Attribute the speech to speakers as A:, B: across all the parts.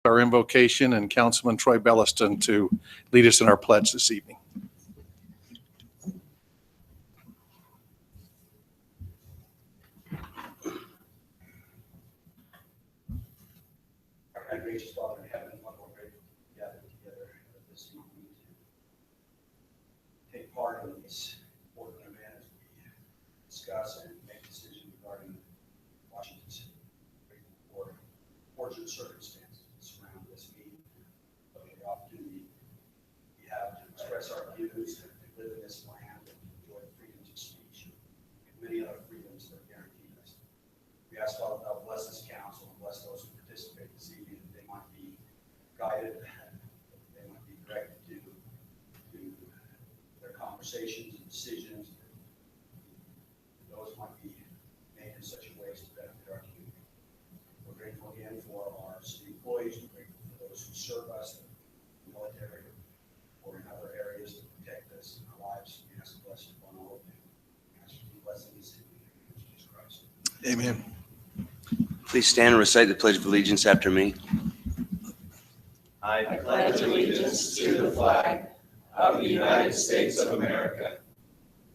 A: our invocation and Councilman Troy Belliston to lead us in our pledge this evening.
B: Our gracious Father in heaven, what we're grateful to gather together this evening to take part in this important event as we discuss and make decisions regarding Washington City. Grateful for fortunate circumstances that surround this meeting, but the opportunity we have to express our views, to live in this land, and to enjoy the freedoms of speech and many other freedoms that are guaranteed us. We ask God to bless this council and bless those who participate this evening, that they might be guided, that they might be directed to their conversations and decisions. Those might be made in such a way as to benefit our community. We're grateful again for our city employees. We're grateful for those who serve us, the military, or in other areas to protect us in our lives. We ask a blessing upon all of them. We ask for the blessings in the name of Jesus Christ.
A: Amen.
C: Please stand and recite the Pledge of Allegiance after me.
D: I pledge allegiance to the flag of the United States of America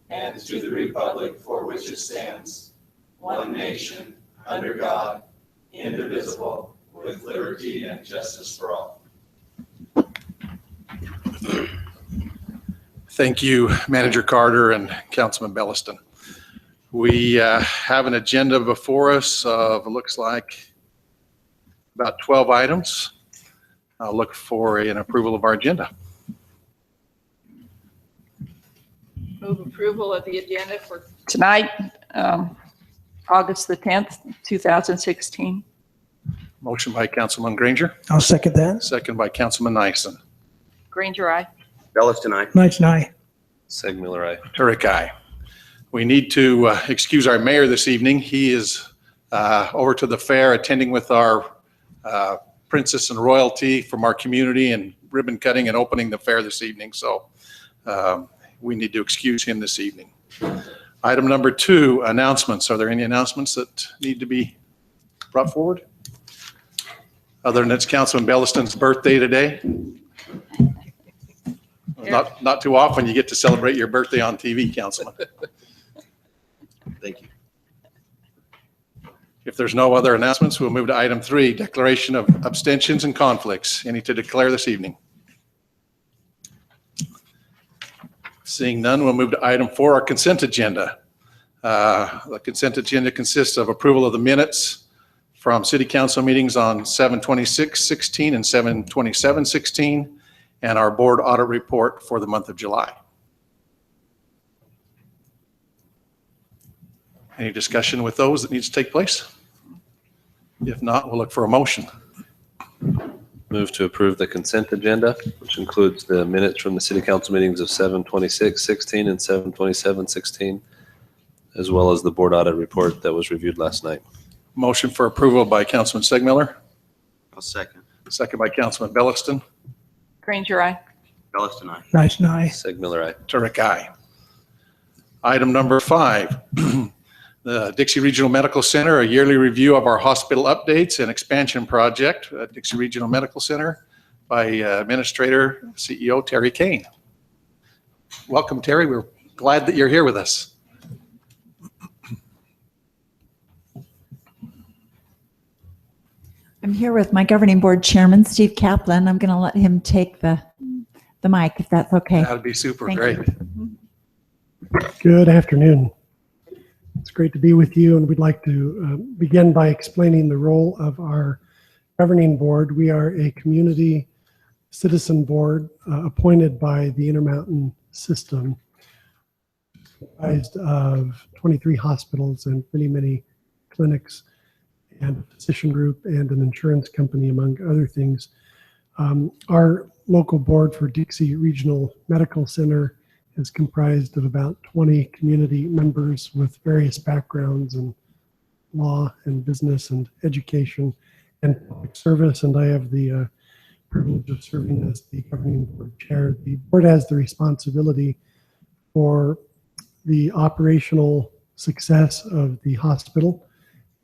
D: and to the republic for which it stands, one nation, under God, indivisible, with liberty and justice for all.
A: Thank you, Manager Carter and Councilman Belliston. We have an agenda before us of, it looks like, about 12 items. I'll look for an approval of our agenda.
E: Move approval of the agenda for tonight, August the 10th, 2016.
A: Motion by Councilman Granger,
F: I'll second that.
A: second by Councilman Nyson.
E: Granger, aye.
C: Belliston, aye.
F: Knight, aye.
G: Segmiller, aye.
A: Turek, aye. We need to excuse our mayor this evening. He is over to the fair attending with our princess and royalty from our community and ribbon cutting and opening the fair this evening. So we need to excuse him this evening. Item number 2, announcements. Are there any announcements that need to be brought forward? Other than it's Councilman Belliston's birthday today. Not too often you get to celebrate your birthday on TV, Councilman.
C: Thank you.
A: If there's no other announcements, we'll move to item 3, declaration of abstentions and conflicts. Any to declare this evening? Seeing none, we'll move to item 4, our consent agenda. The consent agenda consists of approval of the minutes from city council meetings on 7/26/16 and 7/27/16, and our board audit report for the month of July. Any discussion with those that needs to take place? If not, we'll look for a motion.
G: Move to approve the consent agenda, which includes the minutes from the city council meetings of 7/26/16 and 7/27/16, as well as the board audit report that was reviewed last night.
A: Motion for approval by Councilman Segmiller,
C: I'll second.
A: second by Councilman Belliston.
E: Granger, aye.
C: Belliston, aye.
F: Knight, aye.
G: Segmiller, aye.
A: Turek, aye. Item number 5, the Dixie Regional Medical Center, a yearly review of our hospital updates and expansion project at Dixie Regional Medical Center by Administrator CEO Terry Kane. Welcome, Terry. We're glad that you're here with us.
H: I'm here with my governing board chairman, Steve Kaplan. I'm going to let him take the mic, if that's okay.
A: That'd be super.
H: Thank
A: Great.
F: Good afternoon. It's great to be with you, and we'd like to begin by explaining the role of our governing board. We are a community citizen board appointed by the Intermountain System, comprised of 23 hospitals and many clinics and a physician group and an insurance company, among other things. Our local board for Dixie Regional Medical Center is comprised of about 20 community members with various backgrounds in law and business and education and public service, and I have the privilege of serving as the governing board chair. The board has the responsibility for the operational success of the hospital,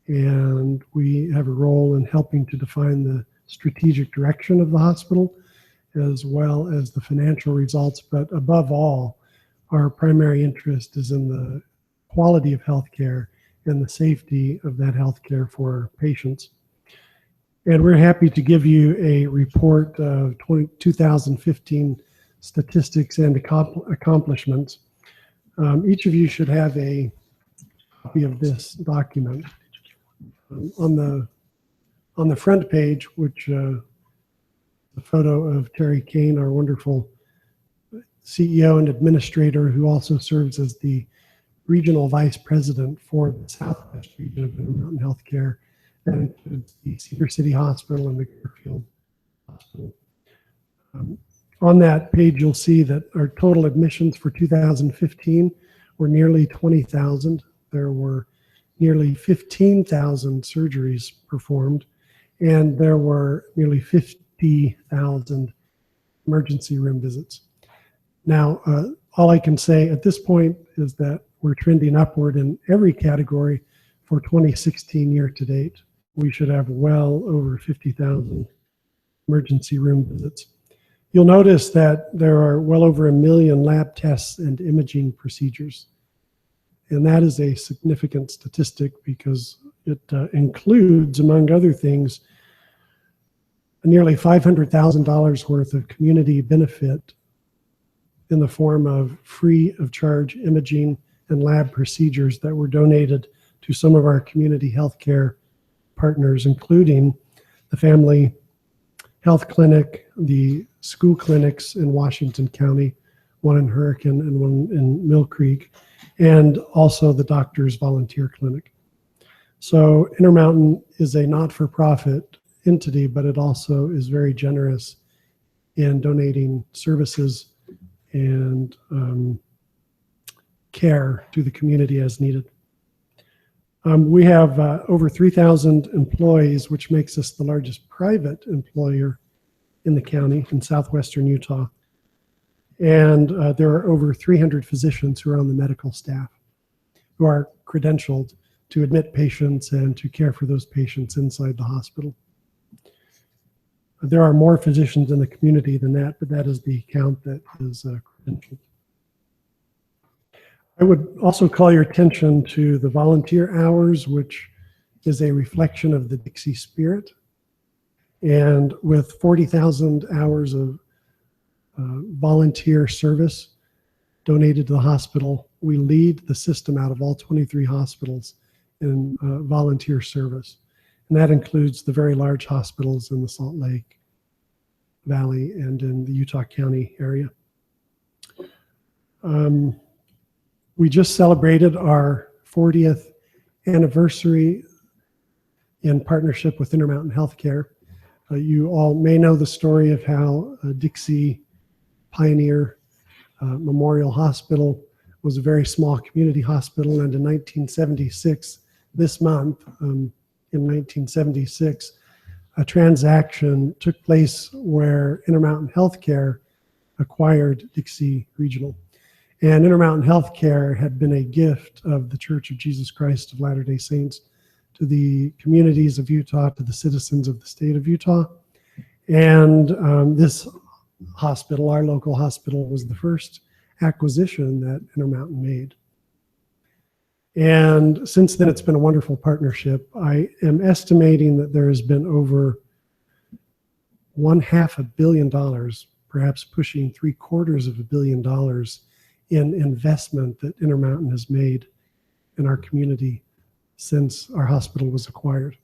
F: and we have a role in helping to define the strategic direction of the hospital, as well as the financial results. But above all, our primary interest is in the quality of healthcare and the safety of that healthcare for patients. And we're happy to give you a report of 2015 statistics and accomplishments. Each of you should have a copy of this document. On the front page, which a photo of Terry Kane, our wonderful CEO and administrator, who also serves as the regional vice president for the Southwest region of Intermountain Healthcare. That includes the Cedar City Hospital and the Garfield Hospital. On that page, you'll see that our total admissions for 2015 were nearly 20,000. There were nearly 15,000 surgeries performed, and there were nearly 50,000 emergency room visits. Now, all I can say at this point is that we're trending upward in every category for 2016 year to date. We should have well over 50,000 emergency room visits. You'll notice that there are well over 1 million lab tests and imaging procedures. And that is a significant statistic because it includes, among other things, nearly $500,000 worth of community benefit in the form of free of charge imaging and lab procedures that were donated to some of our community healthcare partners, including the Family Health Clinic, the school clinics in Washington County, one in Hurricane and one in Mill Creek, and also the Doctors Volunteer Clinic. So Intermountain is a not-for-profit entity, but it also is very generous in donating services and care to the community as needed. We have over 3,000 employees, which makes us the largest private employer in the county in southwestern Utah. And there are over 300 physicians who are on the medical staff who are credentialed to admit patients and to care for those patients inside the hospital. There are more physicians in the community than that, but that is the count that is credentialed. I would also call your attention to the volunteer hours, which is a reflection of the Dixie spirit. And with 40,000 hours of volunteer service donated to the hospital, we lead the system out of all 23 hospitals in volunteer service. And that includes the very large hospitals in the Salt Lake Valley and in the Utah County area. We just celebrated our 40th anniversary in partnership with Intermountain Healthcare. You all may know the story of how Dixie Pioneer Memorial Hospital was a very small community hospital, and in 1976, this month, in 1976, a transaction took place where Intermountain Healthcare acquired Dixie Regional. And Intermountain Healthcare had been a gift of the Church of Jesus Christ of Latter-day Saints to the communities of Utah, to the citizens of the state of Utah. And this hospital, our local hospital, was the first acquisition that Intermountain made. And since then, it's been a wonderful partnership. I am estimating that there has been over $500 million, perhaps pushing $750 million in investment that Intermountain has made in our community since our hospital was acquired.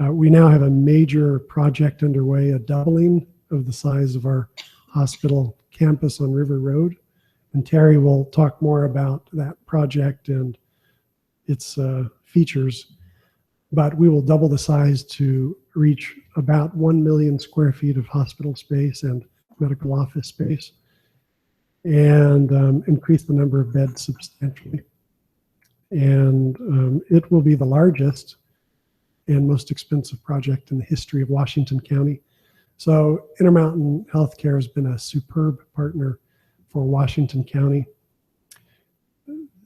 F: We now have a major project underway, a doubling of the size of our hospital campus on River Road. And Terry will talk more about that project and its features. But we will double the size to reach about 1 million square feet of hospital space and medical office space, and increase the number of beds substantially. And it will be the largest and most expensive project in the history of Washington County. So Intermountain Healthcare has been a superb partner for Washington County.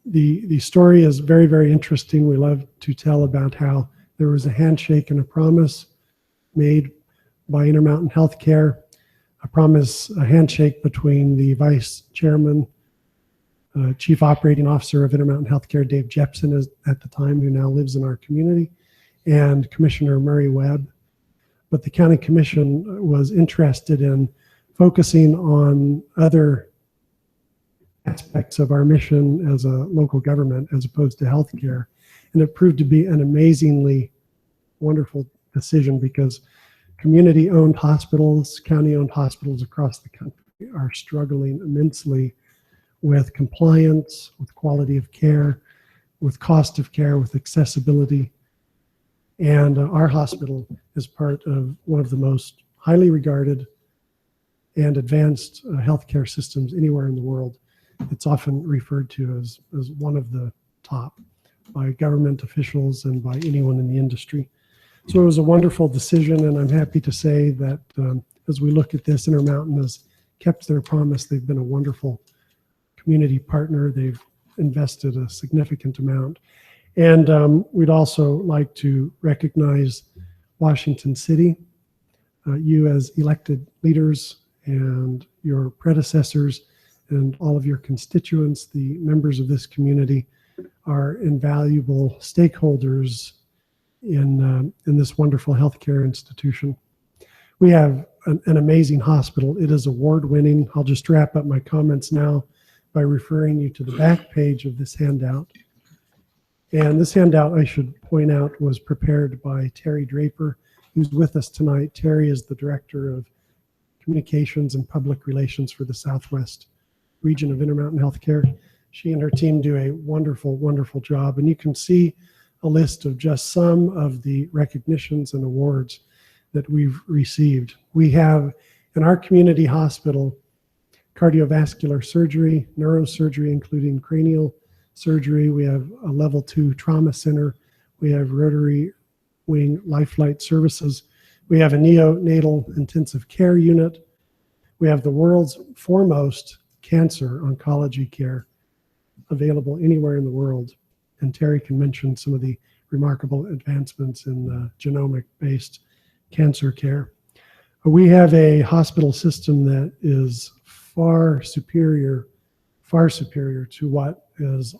F: The story is very, very interesting. We love to tell about how there was a handshake and a promise made by Intermountain Healthcare, a handshake between the Vice Chairman, Chief Operating Officer of Intermountain Healthcare, Dave Jepson at the time, who now lives in our community, and Commissioner Murray Webb. But the County Commission was interested in focusing on other aspects of our mission as a local government as opposed to healthcare. And it proved to be an amazingly wonderful decision because community-owned hospitals, county-owned hospitals across the country are struggling immensely with compliance, with quality of care, with cost of care, with accessibility. And our hospital is part of one of the most highly regarded and advanced healthcare systems anywhere in the world. It's often referred to as one of the top by government officials and by anyone in the industry. So it was a wonderful decision, and I'm happy to say that as we look at this, Intermountain has kept their promise. They've been a wonderful community partner. They've invested a significant amount. And we'd also like to recognize Washington City. You as elected leaders and your predecessors and all of your constituents, the members of this community, are invaluable stakeholders in this wonderful healthcare institution. We have an amazing hospital. It is award-winning. I'll just wrap up my comments now by referring you to the back page of this handout. And this handout, I should point out, was prepared by Terry Draper, who's with us tonight. Terry is the Director of Communications and Public Relations for the Southwest region of Intermountain Healthcare. She and her team do a wonderful, wonderful job. And you can see a list of just some of the recognitions and awards that we've received. We have in our community hospital cardiovascular surgery, neurosurgery, including cranial surgery. We have a level 2 trauma center. We have rotary wing life flight services. We have a neonatal intensive care unit. We have the world's foremost cancer oncology care available anywhere in the world. And Terry can mention some of the remarkable advancements in genomic-based cancer care. We have a hospital system that is far superior to what is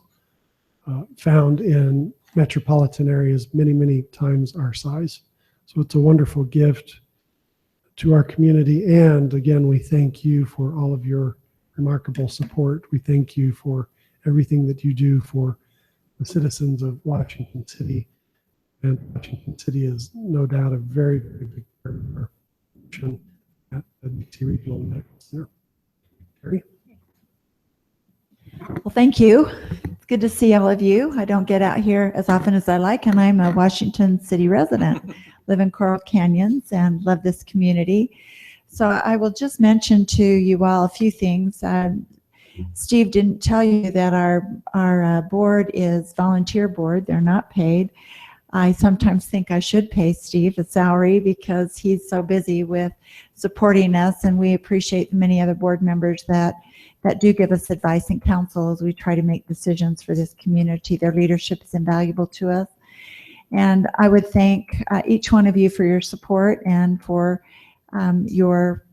F: found in metropolitan areas many, many times our size. So it's a wonderful gift to our community. And again, we thank you for all of your remarkable support. We thank you for everything that you do for the citizens of Washington City. And Washington City is no doubt a very, very big part of our mission at the DC Regional Medical Center. Terry?
H: Well, thank you. It's good to see all of you. I don't get out here as often as I like, and I'm a Washington City resident. Live in Coral Canyons and love this community. So I will just mention to you all a few things. Steve didn't tell you that our board is volunteer board. They're not paid. I sometimes think I should pay Steve a salary because he's so busy with supporting us, and we appreciate the many other board members that do give us advice and counsel as we try to make decisions for this community. Their leadership is invaluable to us. And I would thank each one of you for your support and for your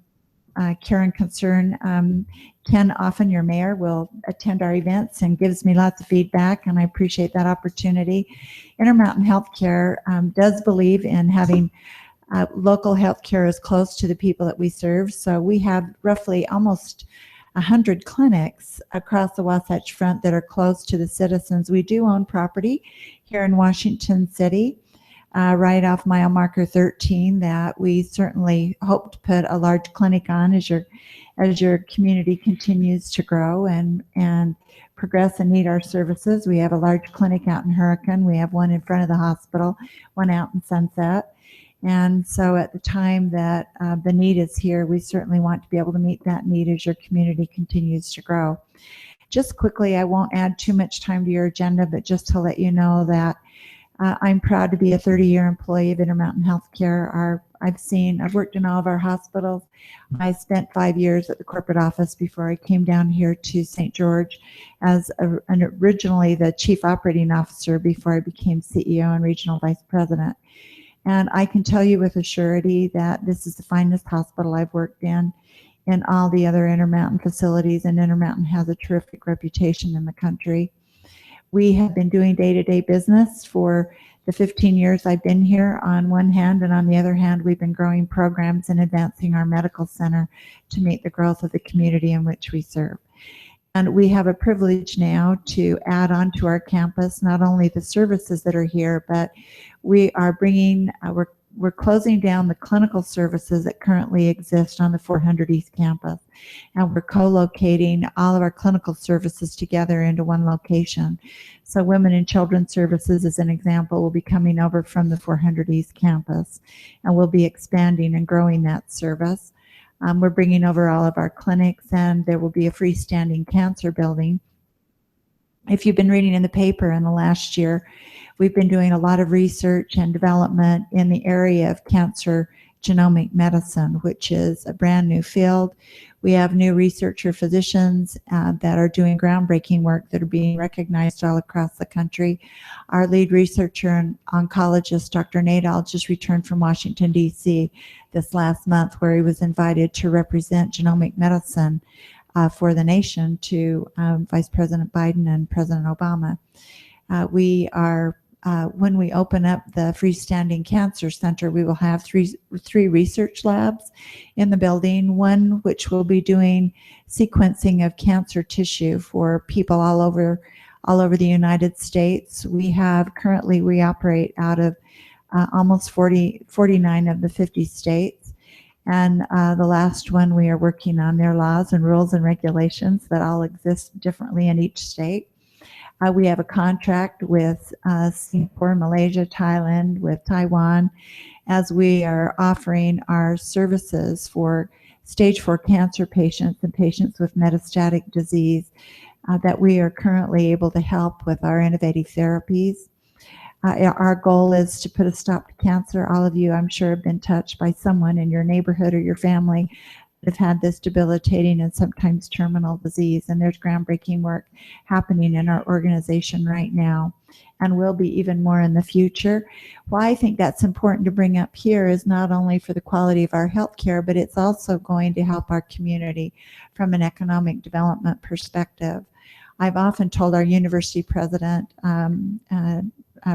H: care and concern. Ken Offen, your mayor, will attend our events and gives me lots of feedback, and I appreciate that opportunity. Intermountain Healthcare does believe in having local healthcare as close to the people that we serve. So we have roughly almost 100 clinics across the Wasatch Front that are close to the citizens. We do own property here in Washington City, right off mile marker 13, that we certainly hope to put a large clinic on as your community continues to grow and progress and need our services. We have a large clinic out in Hurricane. We have one in front of the hospital, one out in Sunset. And so at the time that the need is here, we certainly want to be able to meet that need as your community continues to grow. Just quickly, I won't add too much time to your agenda, but just to let you know that I'm proud to be a 30-year employee of Intermountain Healthcare. I've worked in all of our hospitals. I spent 5 years at the corporate office before I came down here to St. George as originally the chief operating officer before I became CEO and regional vice president. And I can tell you with a surety that this is the finest hospital I've worked in all the other Intermountain facilities, and Intermountain has a terrific reputation in the country. We have been doing day-to-day business for the 15 years I've been here on one hand, and on the other hand, we've been growing programs and advancing our medical center to meet the growth of the community in which we serve. And we have a privilege now to add on to our campus not only the services that are here, but we are bringing, we're closing down the clinical services that currently exist on the 400 East campus. And we're co-locating all of our clinical services together into one location. So Women and Children's Services, as an example, will be coming over from the 400 East campus, and we'll be expanding and growing that service. We're bringing over all of our clinics, and there will be a freestanding cancer building. If you've been reading in the paper in the last year, we've been doing a lot of research and development in the area of cancer genomic medicine, which is a brand new field. We have new researcher physicians that are doing groundbreaking work that are being recognized all across the country. Our lead researcher and oncologist, Dr. Nadal, just returned from Washington, D.C. this last month, where he was invited to represent genomic medicine for the nation to Vice President Biden and President Obama. We are when we open up the freestanding cancer center, we will have three research labs in the building, one which will be doing sequencing of cancer tissue for people all over the United States. We operate out of almost 49 of the 50 states. And the last one, we are working on their laws and rules and regulations that all exist differently in each state. We have a contract with Singapore, Malaysia, Thailand, with Taiwan, as we are offering our services for stage 4 cancer patients and patients with metastatic disease that we are currently able to help with our innovative therapies. Our goal is to put a stop to cancer. All of you, I'm sure, have been touched by someone in your neighborhood or your family that have had this debilitating and sometimes terminal disease. And there's groundbreaking work happening in our organization right now, and will be even more in the future. Why I think that's important to bring up here is not only for the quality of our healthcare, but it's also going to help our community from an economic development perspective. I've often told our university president,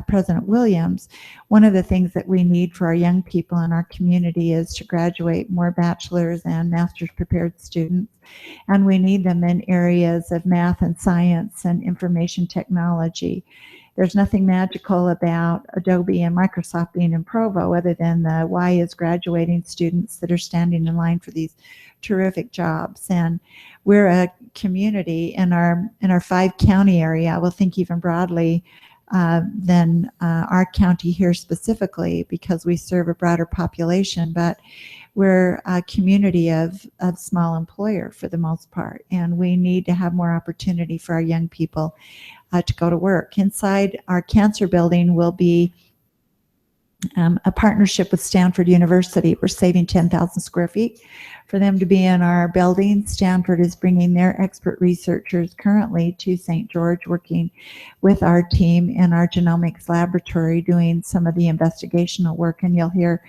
H: President Williams, one of the things that we need for our young people in our community is to graduate more bachelor's and master's prepared students. And we need them in areas of math and science and information technology. There's nothing magical about Adobe and Microsoft being in Provo other than the Y is graduating students that are standing in line for these terrific jobs. And we're a community in our 5-county area. I will think even broadly than our county here specifically, because we serve a broader population, but we're a community of small employer for the most part, and we need to have more opportunity for our young people to go to work. Inside our cancer building will be a partnership with Stanford University. We're saving 10,000 square feet for them to be in our building. Stanford is bringing their expert researchers currently to St. George, working with our team in our genomics laboratory, doing some of the investigational work, and you'll hear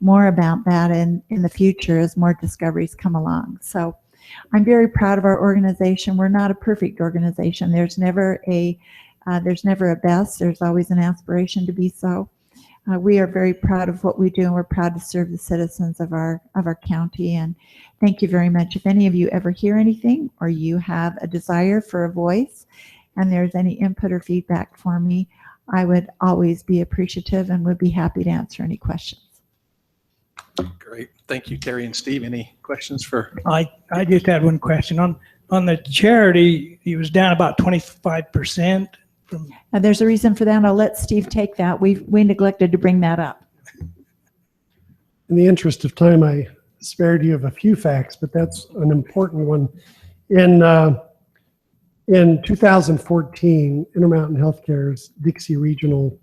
H: more about that in the future as more discoveries come along. So I'm very proud of our organization. We're not a perfect organization. There's never a best. There's always an aspiration to be so. We are very proud of what we do, and we're proud to serve the citizens of our county. And thank you very much. If any of you ever hear anything, or you have a desire for a voice, and there's any input or feedback for me, I would always be appreciative and would be happy to answer any questions.
A: Great. Thank you, Terry and Steve. Any questions for?
I: I just had one question. On the charity, it was down about 25%.
H: There's a reason for that. I'll let Steve take that. We neglected to bring that up.
F: In the interest of time, I spared you of a few facts, but that's an important one. In 2014, Intermountain Healthcare's Dixie Regional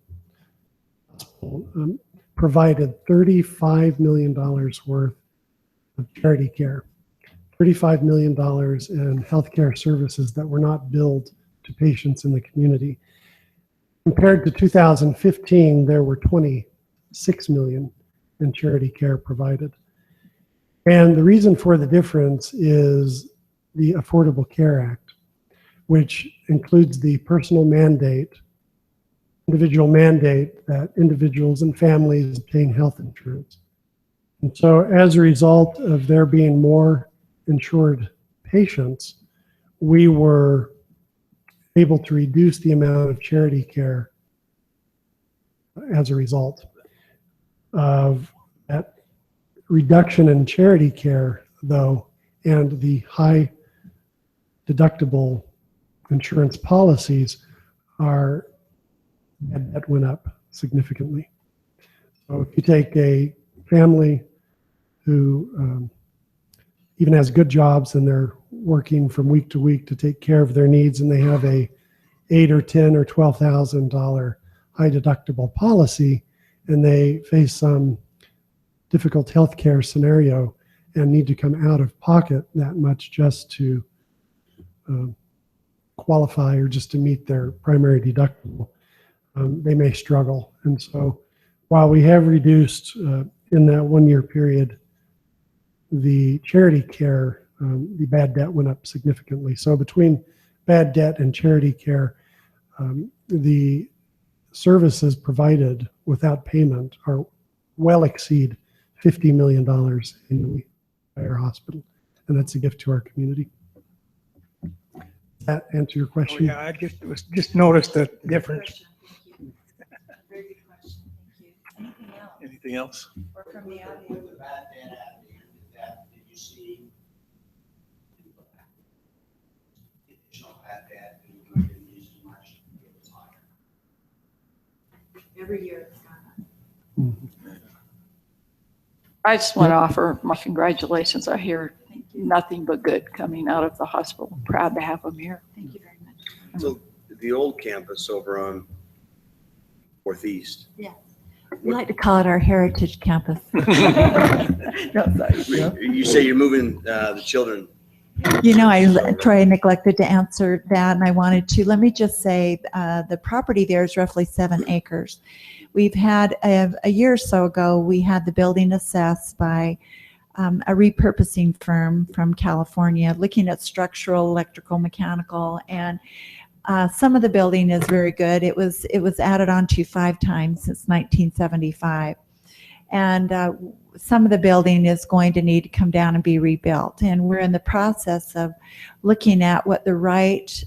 F: Hospital provided $35 million worth of charity care, $35 million in healthcare services that were not billed to patients in the community. Compared to 2015, there were 20 $6 million in charity care provided. And the reason for the difference is the Affordable Care Act, which includes the personal mandate, individual mandate that individuals and families obtain health insurance. And so as a result of there being more insured patients, we were able to reduce the amount of charity care as a result of that reduction in charity care, though, and the high deductible insurance policies, our bad debt went up significantly. So if you take a family who even has good jobs and they're working from week to week to take care of their needs, and they have a $8,000 or $10,000 or $12,000 high deductible policy, and they face some difficult healthcare scenario and need to come out of pocket that much just to qualify or just to meet their primary deductible, they may struggle. And so while we have reduced in that 1 year period the charity care, the bad debt went up significantly. So between bad debt and charity care, the services provided without payment are well exceed $50 million annually by our hospital. And that's a gift to our community. Does that answer your
I: Oh,
F: question?
I: yeah, I just noticed the difference.
H: Very good question. Thank you. Anything else?
A: Anything else?
H: Or from the audience?
B: With the bad debt added, did you see additional bad debt and you didn't use as much, it was higher?
H: Every year it's gone up.
F: Mhm.
E: I just want to offer my congratulations. I hear nothing but good coming out of the hospital. Proud to have them here.
H: Thank you very much.
C: So the old campus over on Northeast.
H: We like to call it our heritage campus.
E: No, sorry.
C: You say you're moving the children.
H: You know, Troy neglected to answer that, and I wanted to. Let me just say, the property there is roughly 7 acres. We've had, a year or so ago, we had the building assessed by a repurposing firm from California, looking at structural, electrical, mechanical, and some of the building is very good. It was added on to 5 times since 1975. And some of the building is going to need to come down and be rebuilt. And we're in the process of looking at what the right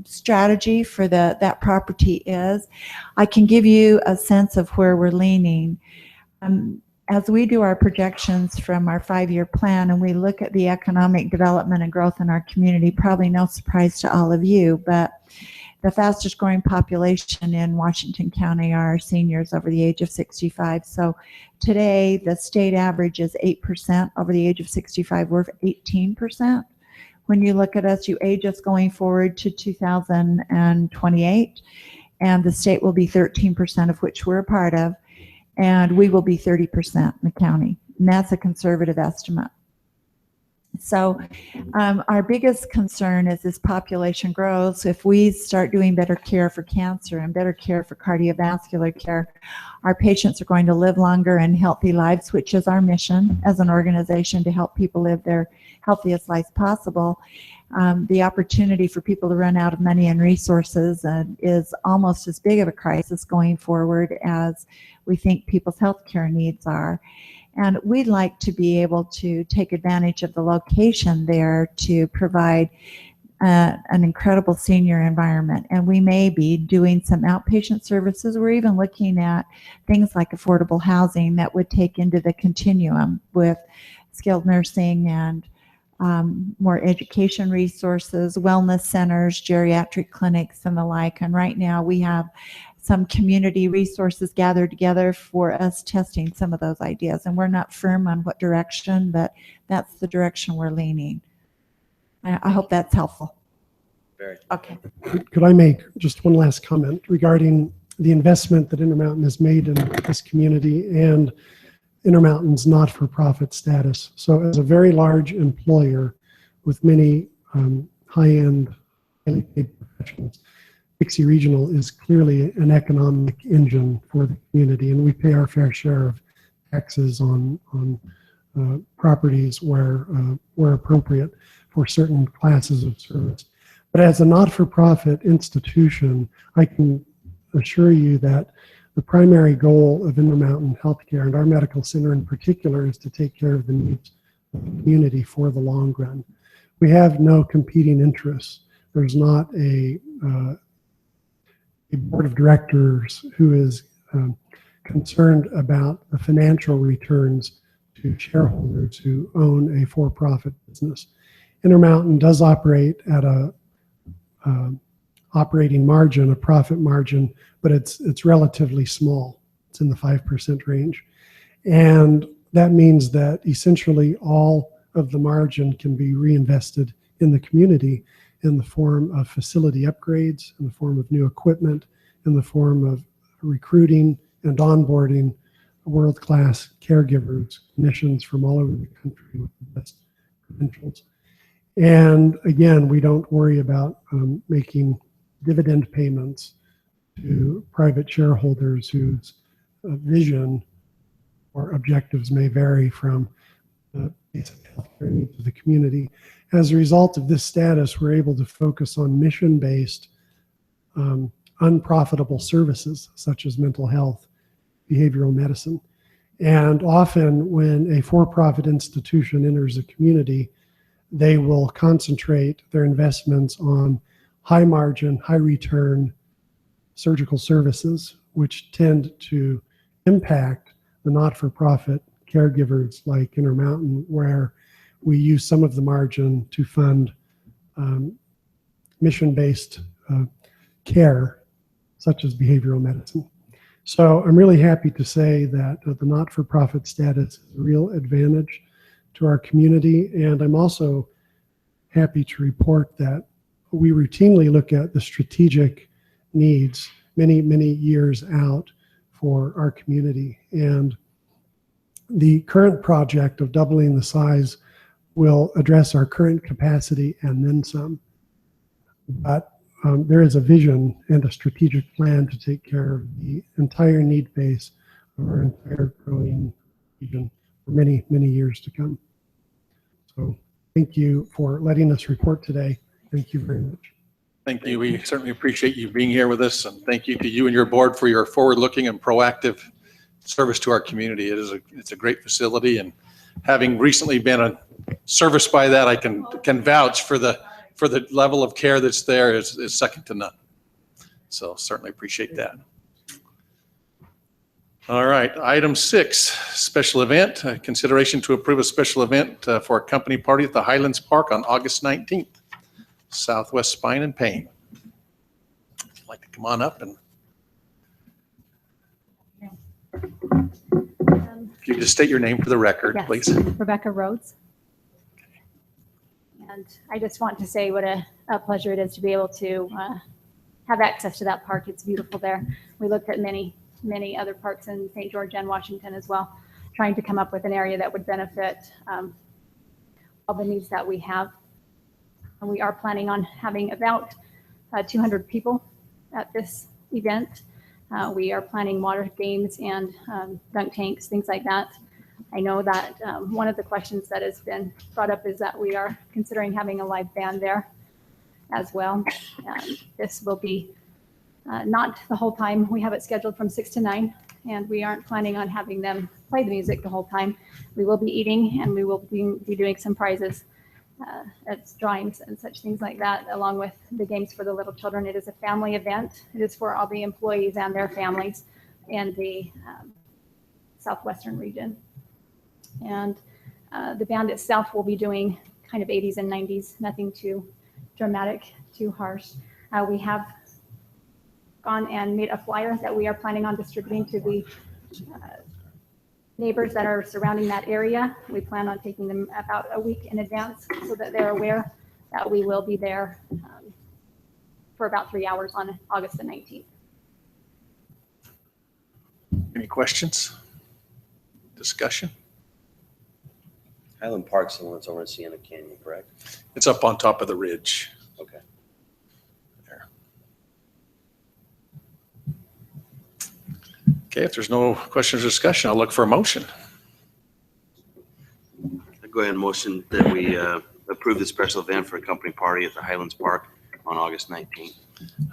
H: strategy for that property is. I can give you a sense of where we're leaning. As we do our projections from our 5-year plan and we look at the economic development and growth in our community, probably no surprise to all of you, but the fastest growing population in Washington County are seniors over the age of 65. So today the state average is 8% over the age of 65. We're 18%. When you look at us, you age us going forward to 2028, and the state will be 13%, of which we're a part of, and we will be 30% in the county. And that's a conservative estimate. So our biggest concern is as population grows, if we start doing better care for cancer and better care for cardiovascular care, our patients are going to live longer and healthy lives, which is our mission as an organization, to help people live their healthiest lives possible. The opportunity for people to run out of money and resources is almost as big of a crisis going forward as we think people's health care needs are. And we'd like to be able to take advantage of the location there to provide an incredible senior environment. And we may be doing some outpatient services. We're even looking at things like affordable housing that would take into the continuum with skilled nursing and more education resources, wellness centers, geriatric clinics, and the like. And right now we have some community resources gathered together for us testing some of those ideas. And we're not firm on what direction, but that's the direction we're leaning. I hope that's helpful.
C: Very.
H: Okay.
F: Could I make just one last comment regarding the investment that Intermountain has made in this community and Intermountain's not-for-profit status? So as a very large employer with many high-end, highly paid professionals, Dixie Regional is clearly an economic engine for the community, and we pay our fair share of taxes on properties where appropriate for certain classes of service. But as a not-for-profit institution, I can assure you that the primary goal of Intermountain Healthcare and our medical center in particular is to take care of the needs of the community for the long run. We have no competing interests. There's not a board of directors who is concerned about the financial returns to shareholders who own a for-profit business. Intermountain does operate at a operating margin, a profit margin, but it's relatively small. It's in the 5% range. And that means that essentially all of the margin can be reinvested in the community in the form of facility upgrades, in the form of new equipment, in the form of recruiting and onboarding world-class caregivers, clinicians from all over the country with the best credentials. And again, we don't worry about making dividend payments to private shareholders whose vision or objectives may vary from the basic healthcare needs of the community. As a result of this status, we're able to focus on mission-based, unprofitable services such as mental health, behavioral medicine. And often when a for-profit institution enters a community, they will concentrate their investments on high margin, high return surgical services, which tend to impact the not-for-profit caregivers like Intermountain, where we use some of the margin to fund mission-based care, such as behavioral medicine. So I'm really happy to say that the not-for-profit status is a real advantage to our community. And I'm also happy to report that we routinely look at the strategic needs many, many years out for our community. And the current project of doubling the size will address our current capacity and then some. But there is a vision and a strategic plan to take care of the entire need base of our entire growing region for many, many years to come. So thank you for letting us report today. Thank you very much.
A: Thank you. We certainly appreciate you being here with us, and thank you to you and your board for your forward-looking and proactive service to our community. It's a great facility, and having recently been serviced by that, I can vouch for the level of care that's there is second to none. So certainly appreciate that. All right, item 6, special event. Consideration to approve a special event for a company party at the Highlands Park on August 19th. Southwest Spine and Pain. I'd like to come on up and if you just state your name for the record,
J: Yes.
A: please.
J: Rebecca Rhodes. And I just want to say what a pleasure it is to be able to have access to that park. It's beautiful there. We looked at many other parks in St. George and Washington as well, trying to come up with an area that would benefit all the needs that we have. And we are planning on having about 200 people at this event. We are planning water games and dunk tanks, things like that. I know that one of the questions that has been brought up is that we are considering having a live band there as well. This will be not the whole time. We have it scheduled from 6 to 9, and we aren't planning on having them play the music the whole time. We will be eating, and we will be doing some prizes. It's drawings and such things like that, along with the games for the little children. It is a family event. It is for all the employees and their families in the southwestern region. And the band itself will be doing kind of 80s and 90s, nothing too dramatic, too harsh. We have gone and made a flyer that we are planning on distributing to the neighbors that are surrounding that area. We plan on taking them about a week in advance so that they're aware that we will be there for about 3 hours on August the 19th.
A: Any questions? Discussion?
C: Highland Park's the one that's over in Sienna Canyon, correct?
A: It's up on top of the ridge.
C: Okay.
A: There. Okay, if there's no questions or discussion, I'll look for a motion.
C: I'll go ahead and motion that we approve the special event for a company party at the Highlands Park on August 19th.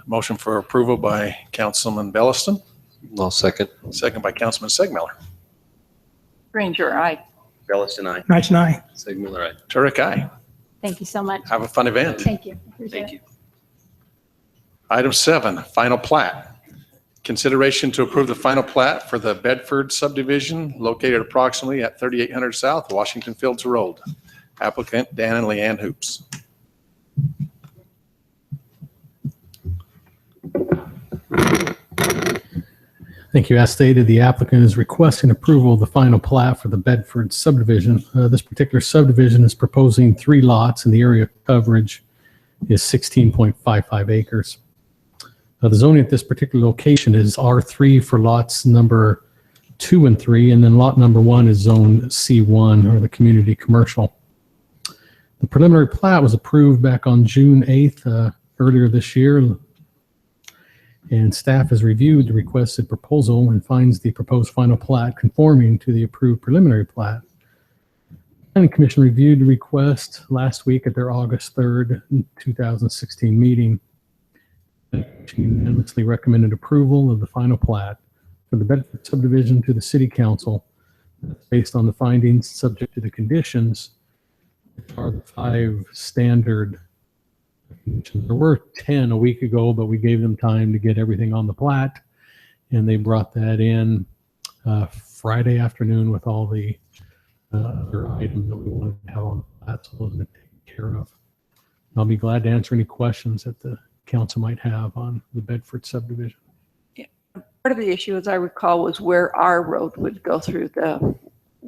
A: Motion for approval by Councilman Belliston,
G: I'll second.
A: second by Councilman Segmiller.
E: Granger, aye.
C: Belliston, aye.
I: Nice and I.
G: Segmiller, aye.
A: Turek, aye.
J: Thank you so much.
A: Have a fun event.
J: Thank you. Appreciate
C: Thank
J: it.
C: you.
A: Item 7, final plat. Consideration to approve the final plat for the Bedford subdivision located approximately at 3800 South Washington Fields Road. Applicant Dan and Leanne Hoops.
K: Thank you. As stated, the applicant is requesting approval of the final plat for the Bedford subdivision. This particular subdivision is proposing 3 lots and the area of coverage is 16.55 acres. The zoning at this particular location is R3 for lots number 2 and 3, and then lot number 1 is zone C1 or the community commercial. The preliminary plat was approved back on June 8th, earlier this year. And staff has reviewed the requested proposal and finds the proposed final plat conforming to the approved preliminary plat. The Planning Commission reviewed the request last week at their August 3rd, 2016 meeting. Unanimously recommended approval of the final plat for the Bedford subdivision to the City Council. That's based on the findings subject to the conditions. There are the 5 standard conditions. There were 10 a week ago, but we gave them time to get everything on the plat, and they brought that in Friday afternoon with all the other items that we wanted to have on the plat, so those have been taken care of. I'll be glad to answer any questions that the council might have on the Bedford subdivision.
E: Part of the issue, as I recall, was where our road would go through the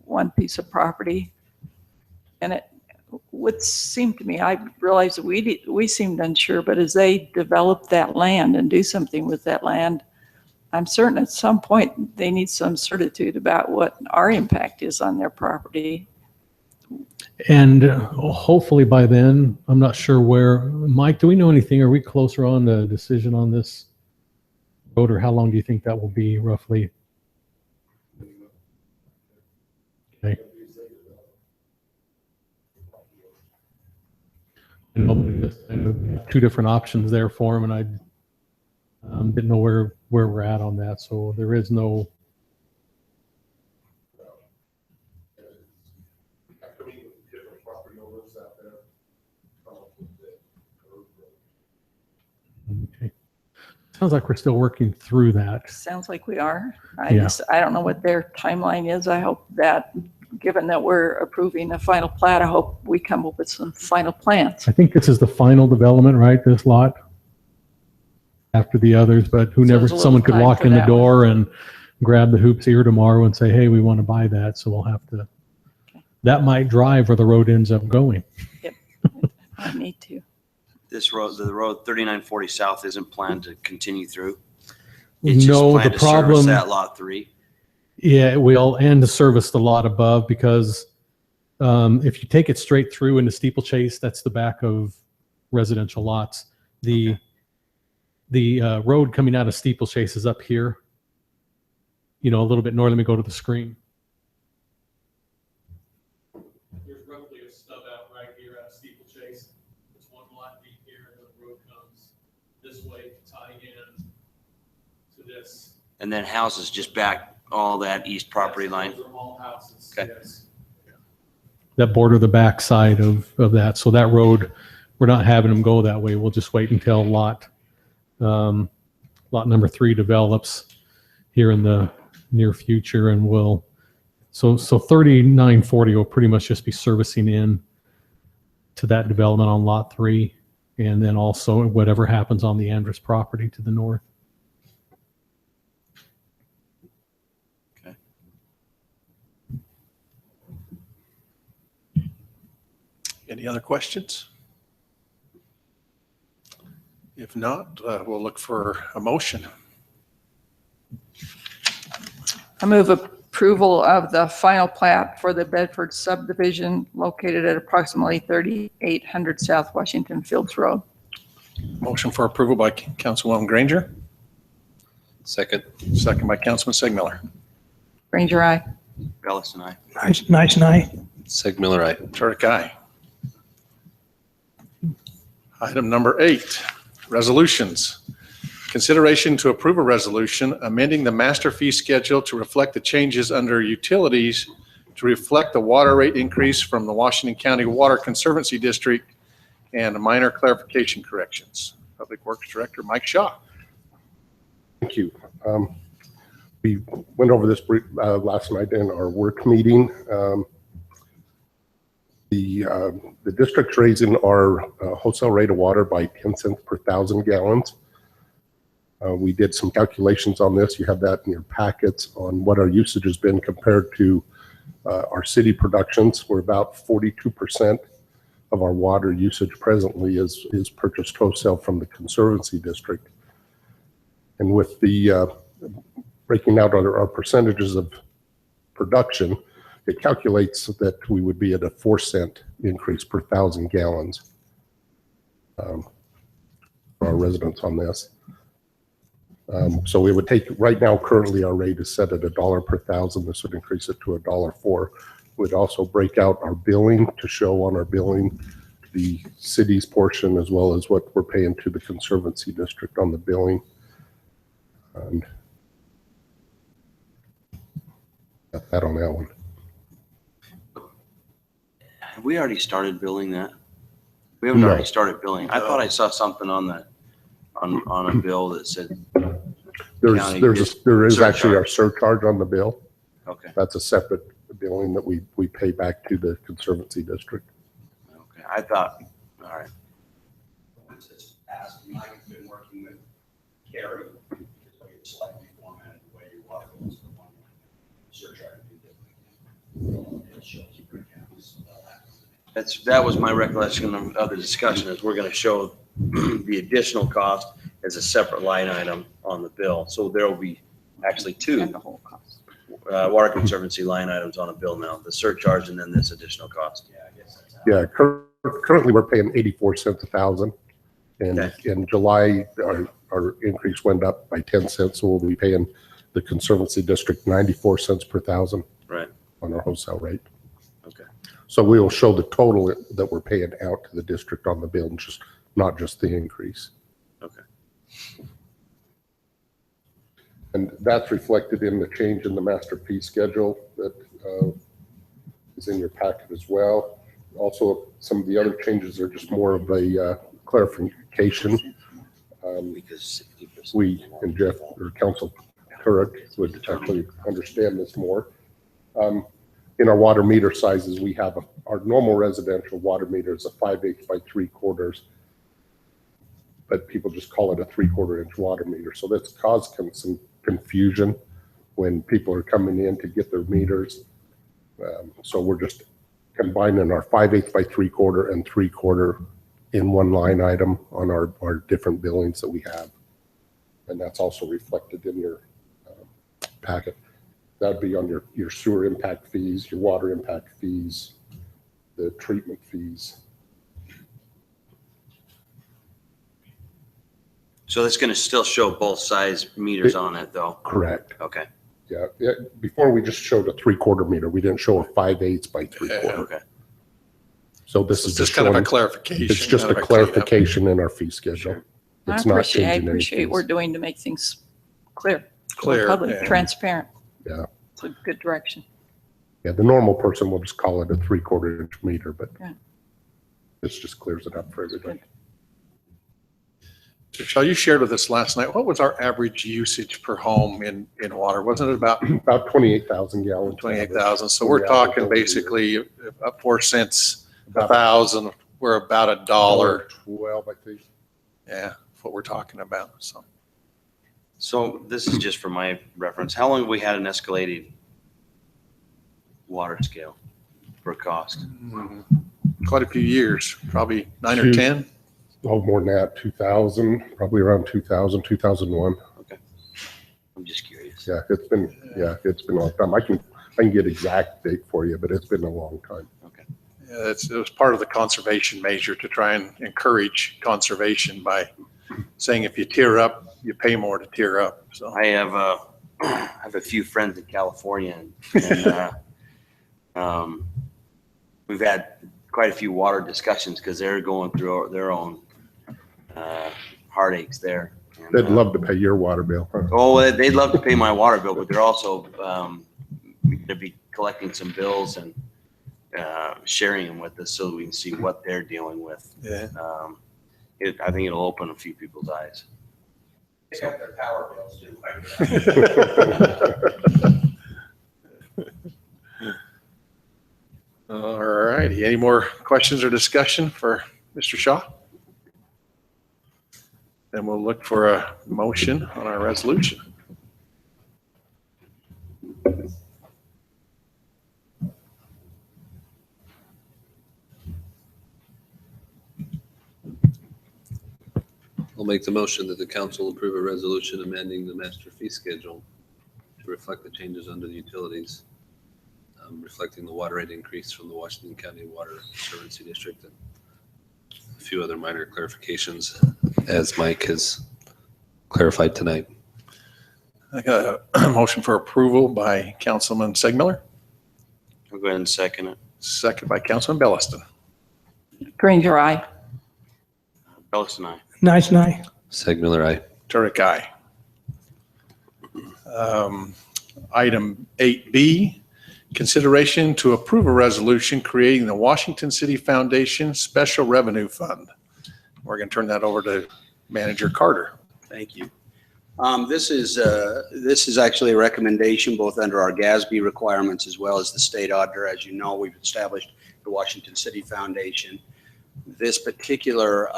E: one piece of property. And it would seem to me, I realize that we seemed unsure, but as they develop that land and do something with that land, I'm certain at some point they need some certitude about what our impact is on their property.
K: And hopefully by then, I'm not sure where, Mike, do we know anything? Are we closer on the decision on this road, or how long do you think that will be roughly? Okay. I know 2 different options there for him, and I didn't know where we're at on that. So there is no. Okay. Sounds like we're still working through that.
E: Sounds like we are.
K: Yeah.
E: I don't know what their timeline is. I hope that, given that we're approving a final plat, I hope we come up with some final plans.
K: I think this is the final development, right? This lot after the others, but who
E: So
K: never,
E: there's a little
K: someone could
E: time
K: walk
E: for
K: in the
E: that
K: door and grab the hoops ear tomorrow and say, hey, we want to buy that. So we'll have to, that might drive where the road ends up going.
E: I need to.
C: This road, the road 3940 South isn't planned to continue through. It's just
K: No, the
C: planned to service
K: problem,
C: that lot 3.
K: yeah, it will, and to service the lot above, because if you take it straight through into Steeplechase, that's the back of residential lots. The road coming out of Steeplechase is up here, a little bit north. Let me go to the screen. There's roughly a stub out right here out of Steeplechase. It's 1 lot deep here, and the road comes this way to tie in to this.
C: And then houses just back all that east property line.
K: Those are all houses.
C: Okay.
K: Yes. That border the back side of that. So that road, we're not having them go that way. We'll just wait until lot number 3 develops here in the near future, and so 3940 will pretty much just be servicing in to that development on lot 3, and then also whatever happens on the Andrus property to the north.
A: Any other questions? If not, we'll look for a motion.
E: I move approval of the final plat for the Bedford subdivision located at approximately 3800 South Washington Fields Road.
A: Motion for approval by Councilwoman Granger,
G: Second.
A: Second by Councilman Segmiller.
E: Ranger, aye.
C: Bellis and I.
I: Nice night.
G: Segmiller, aye.
A: Turk, aye. Item number 8, resolutions. Consideration to approve a resolution amending the master fee schedule to reflect the changes under utilities to reflect the water rate increase from the Washington County Water Conservancy District and minor clarification corrections. Public Works Director Mike Shaw.
L: Thank you. We went over this last night in our work meeting. The district's raising our wholesale rate of water by 10 cents per 1,000 gallons. We did some calculations on this. You have that in your packets on what our usage has been compared to our city productions. We're about 42% of our water usage presently is purchased wholesale from the Conservancy District. And with the breaking out our percentages of production, it calculates that we would be at a 4-cent increase per 1,000 gallons for our residents on this. So we would take, right now, currently our rate is set at $1 per 1,000. This would increase it to $1.04. We'd also break out our billing to show on our billing the city's portion as well as what we're paying to the Conservancy District on the billing. And got that on that one.
C: Have we already started billing that? We haven't
L: No.
C: already started billing. I thought I saw something on the, on a bill that said, County
L: There is
C: surcharge.
L: actually our surcharge on the bill.
C: okay,
L: That's a separate billing that we pay back to the Conservancy District.
C: okay. I thought, all right.
B: Just ask, Mike has been working with Carrie, because we had slightly formatted the way your water goes to one surcharge. It shows you breakdowns.
C: That was my recollection of the discussion, is we're gonna show the additional cost as a separate line item on the bill. So there will be actually two
E: And the whole cost.
C: Water Conservancy line items on a bill now, the surcharge and then this additional cost.
B: Yeah, I guess that's how.
L: Yeah, currently we're paying 84 cents a 1,000. And
C: Okay.
L: in July, our increase went up by 10 cents. So we'll be paying the Conservancy District 94 cents per 1,000
C: Right,
L: on our wholesale rate.
C: okay.
L: So we will show the total that we're paying out to the district on the bill, and just not just the increase.
C: Okay.
L: And that's reflected in the change in the master fee schedule that is in your packet as well. Also, some of the other changes are just more of a clarification.
C: Because 60%.
L: We and Jeff, or Council Turek, would actually understand this more. In our water meter sizes, we have our normal residential water meter is a 5/8 by 3/4, but people just call it a 3/4 inch water meter. So that's caused some confusion when people are coming in to get their meters. So we're just combining our 5/8 by 3/4 and 3/4 in one line item on our different billings that we have. And that's also reflected in your packet. That'd be on your sewer impact fees, your water impact fees, the treatment fees.
C: So that's gonna still show both size meters on it though?
L: Correct.
C: Okay,
L: Yeah. Before we just showed a 3/4 meter. We didn't show a 5/8 by 3/4.
C: okay.
L: So this
A: It's
L: is
A: just kind of a
L: showing-
A: clarification.
L: It's just
A: kind
L: a
A: of cleanup.
L: clarification in our fee schedule.
E: I
L: It's not
E: appreciate
L: changing any
E: what we're
L: fees.
E: doing to make things clear.
A: Clear,
E: Public,
A: yeah.
E: transparent.
L: Yeah.
E: It's a good direction.
L: Yeah, the normal person will just call it a 3/4 inch meter, but
E: Yeah.
L: this just clears it up for everybody.
A: Shaw, you shared with us last night, what was our average usage per home in water? Wasn't it about
L: About 28,000 gallons.
A: 28,000? So we're talking basically up 4 cents a thousand. We're about $1.
L: 12, I think.
A: Yeah, that's what we're talking about.
C: So this is just for my reference. How long have we had an escalating water scale for cost?
A: Quite a few years, probably 9 or
L: Two.
A: 10.
L: Oh, more than that, 2000, probably around 2000, 2001.
C: Okay. I'm just curious.
L: Yeah, it's been a long time. I can get exact date for you, but it's been a long time.
C: Okay.
A: Yeah, it was part of the conservation measure to try and encourage conservation by saying if you tear up you pay more to tear up. So
C: I have a few friends in California, and we've had quite a few water discussions because they're going through their own heartaches there. And,
L: They'd love to pay your water bill. Huh?
C: Oh, they'd love to pay my water bill, but they're also going to be collecting some bills and sharing them with us so we can see what they're dealing with.
A: yeah.
C: I think it'll open a few people's eyes.
B: Pick up their power bills too.
A: All righty. Any more questions or discussion for Mr. Shaw? Then we'll look for a motion on our resolution.
G: I'll make the motion that the council approve a resolution amending the master fee schedule to reflect the changes under the utilities, reflecting the water rate increase from the Washington County Water Service District and a few other minor clarifications, as Mike has clarified tonight.
A: I got a motion for approval by Councilman Segmiller,
C: I'll go ahead and second it.
A: second by Councilman Belliston.
E: Granger, aye.
C: Bellis and I.
I: Nice night.
G: Segmiller, aye.
A: Turek, aye. Item 8B, consideration to approve a resolution creating the Washington City Foundation Special Revenue Fund. We're going to turn that over to Manager Carter.
B: Thank you. This is actually a recommendation both under our GASB requirements as well as the state auditor. As you know, we've established the Washington City Foundation. This particular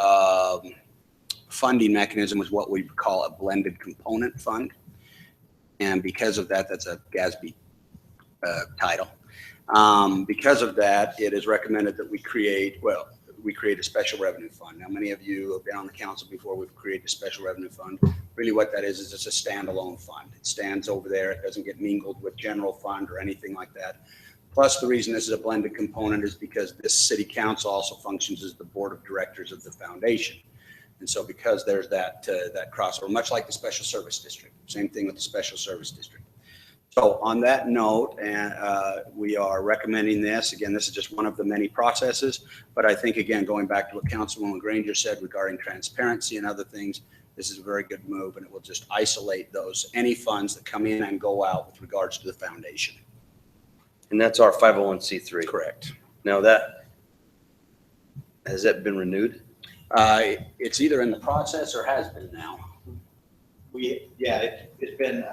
B: funding mechanism is what we call a blended component fund. And because of that, that's a GASB title. Because of that, it is recommended that we create a special revenue fund. Now, many of you have been on the council before. We've created a special revenue fund. Really what that is it's a standalone fund. It stands over there. It doesn't get mingled with general fund or anything like that. Plus, the reason this is a blended component is because this city council also functions as the board of directors of the foundation. And so because there's that crossover, much like the special service district, same thing with the special service district. So on that note, we are recommending this. Again, this is just one of the many processes, but I think, again, going back to what Councilwoman Granger said regarding transparency and other things, this is a very good move, and it will just isolate any funds that come in and go out with regards to the foundation.
C: And that's our 501c3.
B: Correct.
C: Now has that been renewed?
B: It's either in the process or has been now.
M: It's been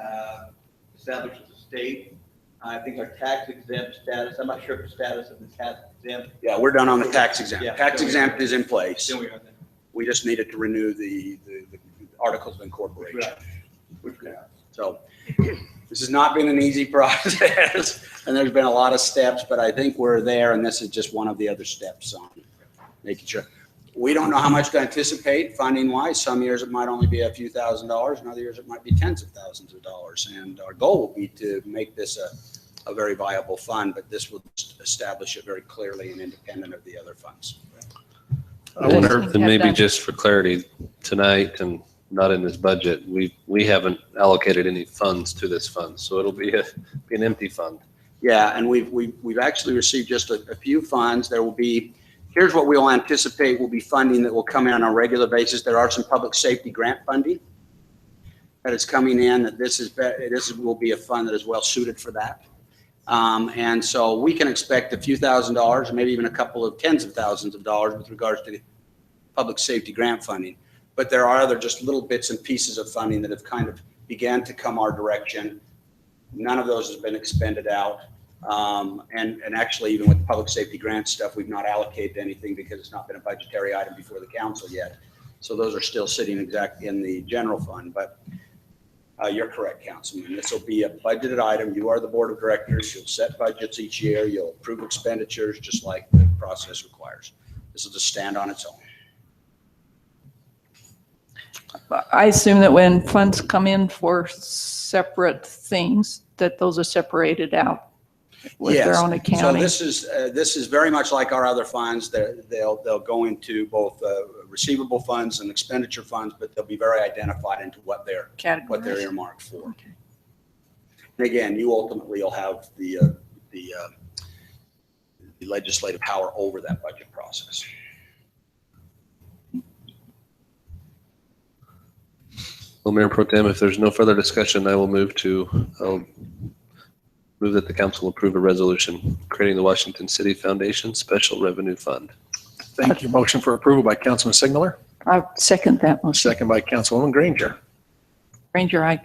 M: established as a state. I think our tax exempt status, I'm not sure of the status of the tax exempt.
B: Yeah, we're done on the tax exempt.
M: Yeah.
B: Tax exempt is in place.
M: Then we are then.
B: We just needed to renew the articles of incorporation.
M: Right.
B: So this has not been an easy process, and there's been a lot of steps, but I think we're there, and this is just one of the other steps on making sure. We don't know how much to anticipate funding wise. Some years it might only be a few $1,000s, and other years it might be tens of thousands of dollars. And our goal will be to make this a very viable fund, but this will establish it very clearly and independent of the other funds.
A: I wonder,
G: And maybe just for clarity, tonight and not in this budget, we haven't allocated any funds to this fund, so it'll be an empty fund.
B: Yeah, and we've actually received just a few funds. There will be, here's what we'll anticipate will be funding that will come in on a regular basis. There are some public safety grant funding that is coming in. That this will be a fund that is well suited for that. And so we can expect a few $1,000s, maybe even a couple of tens of thousands of dollars with regards to the public safety grant funding. But there are other just little bits and pieces of funding that have kind of began to come our direction. None of those has been expended out. And actually, even with the public safety grant stuff, we've not allocated anything because it's not been a budgetary item before the council yet. So those are still sitting exactly in the general fund. But you're correct, Councilman. This will be a budgeted item. You are the board of directors. You'll set budgets each year. You'll approve expenditures just like the process requires. This will just stand on its own.
E: I assume that when funds come in for separate things, that those are separated out. with their
B: Yes.
E: own
B: So
E: accounting?
B: this is very much like our other funds. They'll go into both receivable funds and expenditure funds, but they'll be very identified into what they're
E: Categories?
B: earmarked for.
E: Okay.
B: And again, you ultimately will have the legislative power over that budget process.
G: Well, Mayor Pro Tem, if there's no further discussion, I'll move that the council approve a resolution creating the Washington City Foundation Special Revenue Fund.
A: Thank you. Motion for approval by Councilman Signaler,
E: I second that motion.
A: second by Councilwoman Granger.
E: Ranger, I,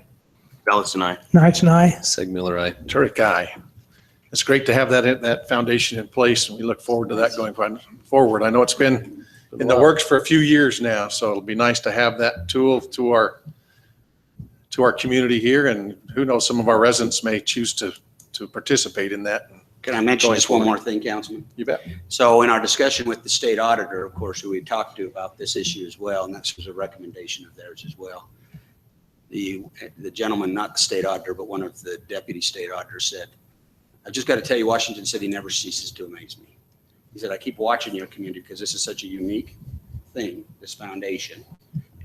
C: Bellis and I.
I: Knights and I.
G: Segmuller, aye.
A: Turek, aye. It's great to have that foundation in place, and we look forward to that going forward. I know it's been in the works for a few years now, so it'll be nice to have that tool to our community here, and who knows, some of our residents may choose to participate in that.
B: Can I mention
A: Going
B: just one
A: forward.
B: more thing, Councilman?
A: You bet.
B: So in our discussion with the state auditor, of course, who we talked to about this issue as well, and this was a recommendation of theirs as well. The gentleman, not the state auditor, but one of the deputy state auditors said, "I've just got to tell you, Washington City never ceases to amaze me." He said, "I keep watching your community because this is such a unique thing, this foundation,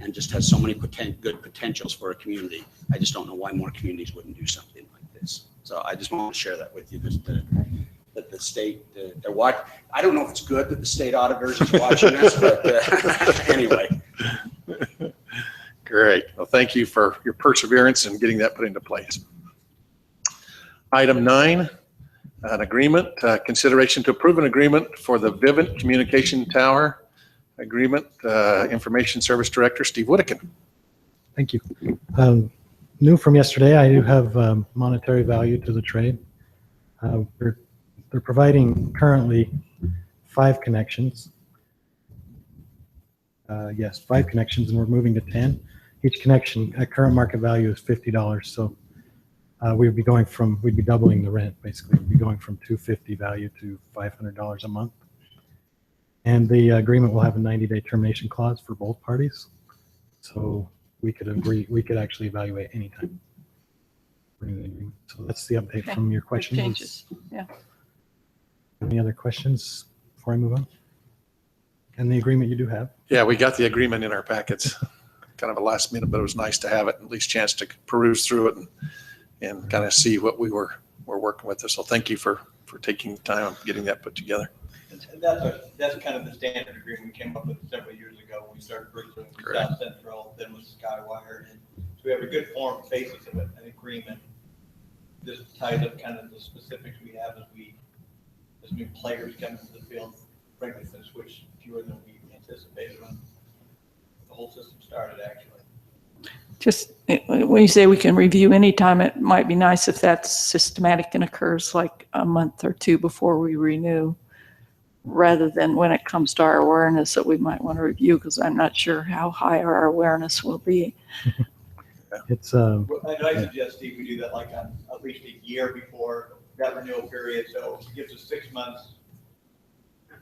B: and just has so many good potentials for a community. I just don't know why more communities wouldn't do something like this." So I just want to share that with you, just that the state, they're watching. I don't know if it's good that the state auditors is watching this, but anyway.
A: Great. Well, thank you for your perseverance in getting that put into place. Item 9, an agreement, consideration to approve an agreement for the Vivint Communication Tower Agreement, Information Service Director, Steve Whittakin.
K: Thank you. New from yesterday, I do have monetary value to the trade. They're providing currently 5 connections. Yes, 5 connections, and we're moving to 10. Each connection at current market value is $50. So we'd be doubling the rent, basically. We'd be going from $250 value to $500 a month. And the agreement will have a 90-day termination clause for both parties. So we could actually evaluate anytime. So that's the update
E: Okay.
K: from your
E: Quick
K: questions.
E: changes. Yeah.
K: Any other questions before I move on? And the agreement you do have?
A: Yeah, we got the agreement in our packets. Kind of a last minute, but it was nice to have it, at least chance to peruse through it and kind of see what we're working with. So thank you for taking the time and getting that put together.
M: And that's kind of the standard agreement we came up with several years ago when we started pursuing
A: Correct.
M: South Central, then with Skywire. And so we have a good form basis of an agreement. This ties up kind of the specifics we have as new players come into the field. Frankly, it's been switched fewer than we anticipated when the whole system started, actually.
E: Just when you say we can review anytime, it might be nice if that's systematic and occurs like a month or 2 before we renew, rather than when it comes to our awareness that we might want to review, because I'm not sure how high our awareness will be.
K: It's
M: Well, I suggest, Steve, we do that like on at least a year before that renewal period, so it gives us 6 months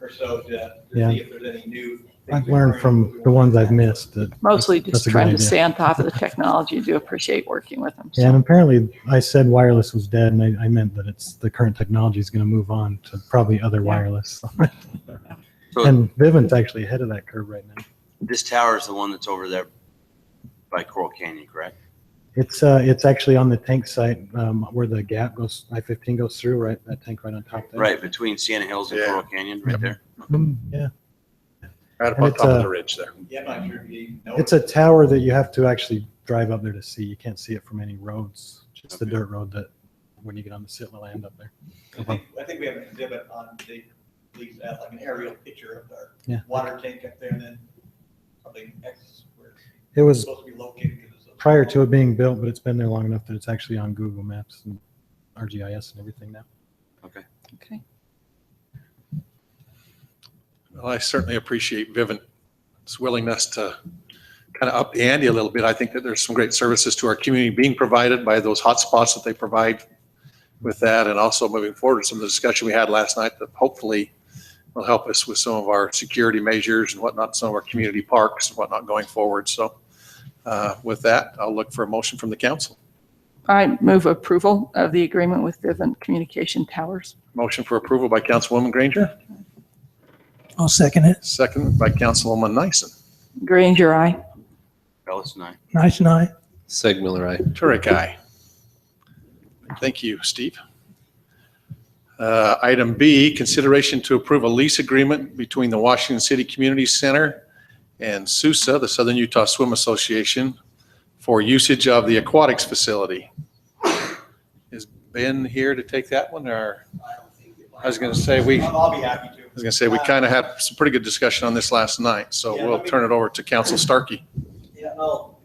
M: or so to
K: Yeah.
M: see if there's any new. things
K: I've learned
M: occurring
K: from
M: that we
K: the
M: want
K: ones I've
M: to-
K: missed that.
E: Mostly
K: that's
E: just
K: a good
E: trying to
K: idea.
E: stay on top of the technology. Do appreciate working with them. So.
K: Yeah, and apparently I said wireless was dead, and I meant that the current technology is going to move on to probably other wireless.
C: So
K: And Vivint's actually ahead of that curve right now.
C: this tower is the one that's over there by Coral Canyon, correct?
K: It's actually on the tank site where the gap goes, I-15 goes through, right? That tank right on top there.
C: Right, between Sienna Hills and
A: Yeah.
C: Coral Canyon, right there.
K: Yeah.
A: Right up
K: And
A: on
K: it's
A: top of
K: a-
A: the ridge there.
M: Yeah, I'm not sure if you know.
K: It's a tower that you have to actually drive up there to see. You can't see it from any roads. Just the dirt road that when you get on the Sitla land up there.
M: I think we have an exhibit on the, least like an aerial picture of our
K: Yeah.
M: water tank up there, and then probably X where it's
K: It was
M: supposed to be located. 'cause it's a-
K: prior to it being built, but it's been there long enough that it's actually on Google Maps and RGIS and everything now.
E: Okay.
A: Well, I certainly appreciate Vivint's willingness to kind of up the ante a little bit. I think that there's some great services to our community being provided by those hotspots that they provide with that, and also moving forward, some of the discussion we had last night that hopefully will help us with some of our security measures and whatnot, some of our community parks and whatnot going forward. So with that, I'll look for a motion from the council.
E: I move approval of the agreement with Vivint Communication Towers.
A: Motion for approval by Councilwoman Granger,
I: I'll second it.
A: second by Councilwoman Nyson.
E: Granger, aye.
C: Ellis and I.
I: Nice and I.
G: Segmiller, aye.
A: Turek, aye. Thank you, Steve. Item B, consideration to approve a lease agreement between the Washington City Community Center and SUSA, the Southern Utah Swim Association, for usage of the aquatics facility. Is Ben here to take that one, or? I was going to say
M: I'll be happy to.
A: I was going to say, we kind of had some pretty good discussion on this last night, so
M: Yeah,
A: we'll
M: let me-
A: turn it over to Council Starkey.
M: Yeah, no,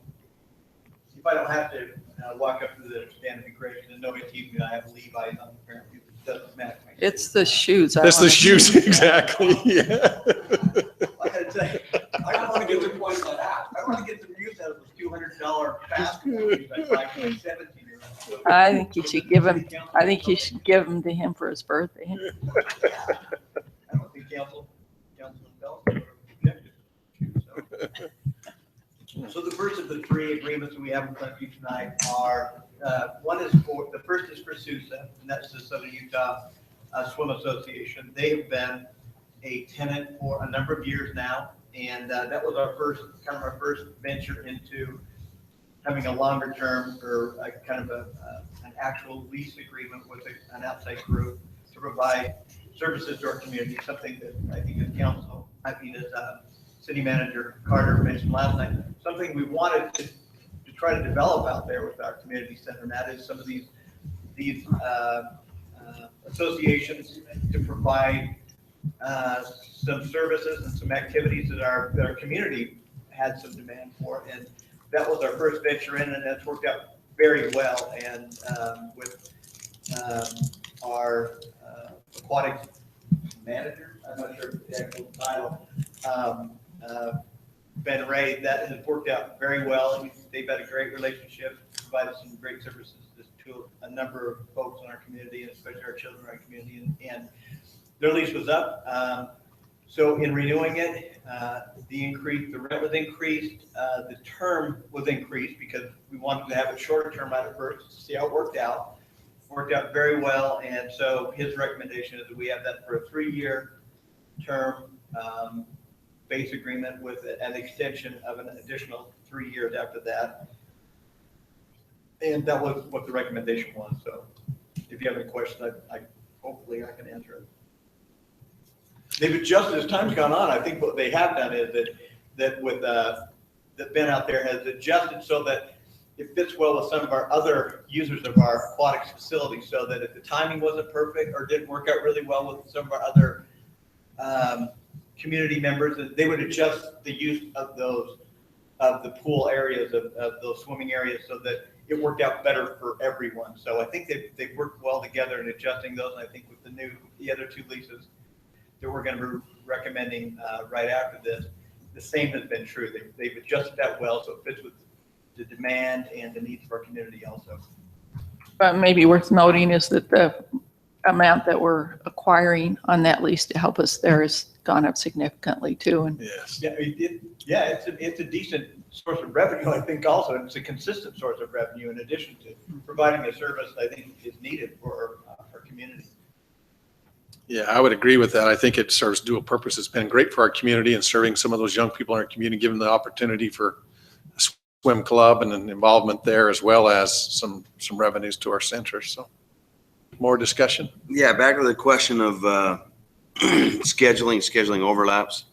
M: if I don't have to walk up to the stand of immigration and nobody teases me, I have Levi's on, apparently, it doesn't matter.
E: It's the shoes. I
A: That's the
E: wanna-
A: shoes, exactly, yeah.
M: I gotta tell you, I don't want to get the points on that. I want to get some use out of those $200 basketball shoes I buy for my 17-year-old.
E: I think you should give him, I think you should give them to him for his birthday.
M: I don't think Councilman Bell objected. So the first of the three agreements that we have in front of you tonight are, one is for, the first is for SUSA, and that's the Southern Utah Swim Association. They have been a tenant for a number of years now, and that was our first, kind of our first venture into having a longer term or a kind of an actual lease agreement with an outside group to provide services to our community, something that I think as council, as City Manager Carter mentioned last night, something we wanted to try to develop out there with our community center, and that is some of these associations to provide some services and some activities that our community had some demand for. And that was our first venture in, and that's worked out very well. And with our aquatic manager, I'm not sure the actual title, Ben Ray, that has worked out very well. And they've had a great relationship, provided some great services to a number of folks in our community, and especially our children in our community. And their lease was up. So in renewing it, the rent was increased, the term was increased because we wanted to have a shorter term out of first to see how it worked out. Worked out very well, and so his recommendation is that we have that for a 3-year term base agreement with an extension of an additional 3 years after that. And that was what the recommendation was. So if you have any questions, hopefully I can answer it. They've adjusted as time's gone on. I think what they have done is that with that Ben out there has adjusted so that it fits well with some of our other users of our aquatics facility, so that if the timing wasn't perfect or didn't work out really well with some of our other community members, that they would adjust the use of the pool areas, of those swimming areas, so that it worked out better for everyone. So I think they've worked well together in adjusting those. And I think with the other 2 leases that we're going to be recommending right after this, the same has been true. They've adjusted that well, so it fits with the demand and the needs of our community also.
E: But maybe worth noting is that the amount that we're acquiring on that lease to help us there has gone up significantly too. And
A: Yes.
M: Yeah, it's a decent source of revenue, I think also. It's a consistent source of revenue in addition to providing a service I think is needed for our community.
A: Yeah, I would agree with that. I think it serves dual purpose. It's been great for our community and serving some of those young people in our community, giving them the opportunity for a swim club and an involvement there, as well as some revenues to our center. So more discussion?
C: Yeah, back to the question of scheduling overlaps.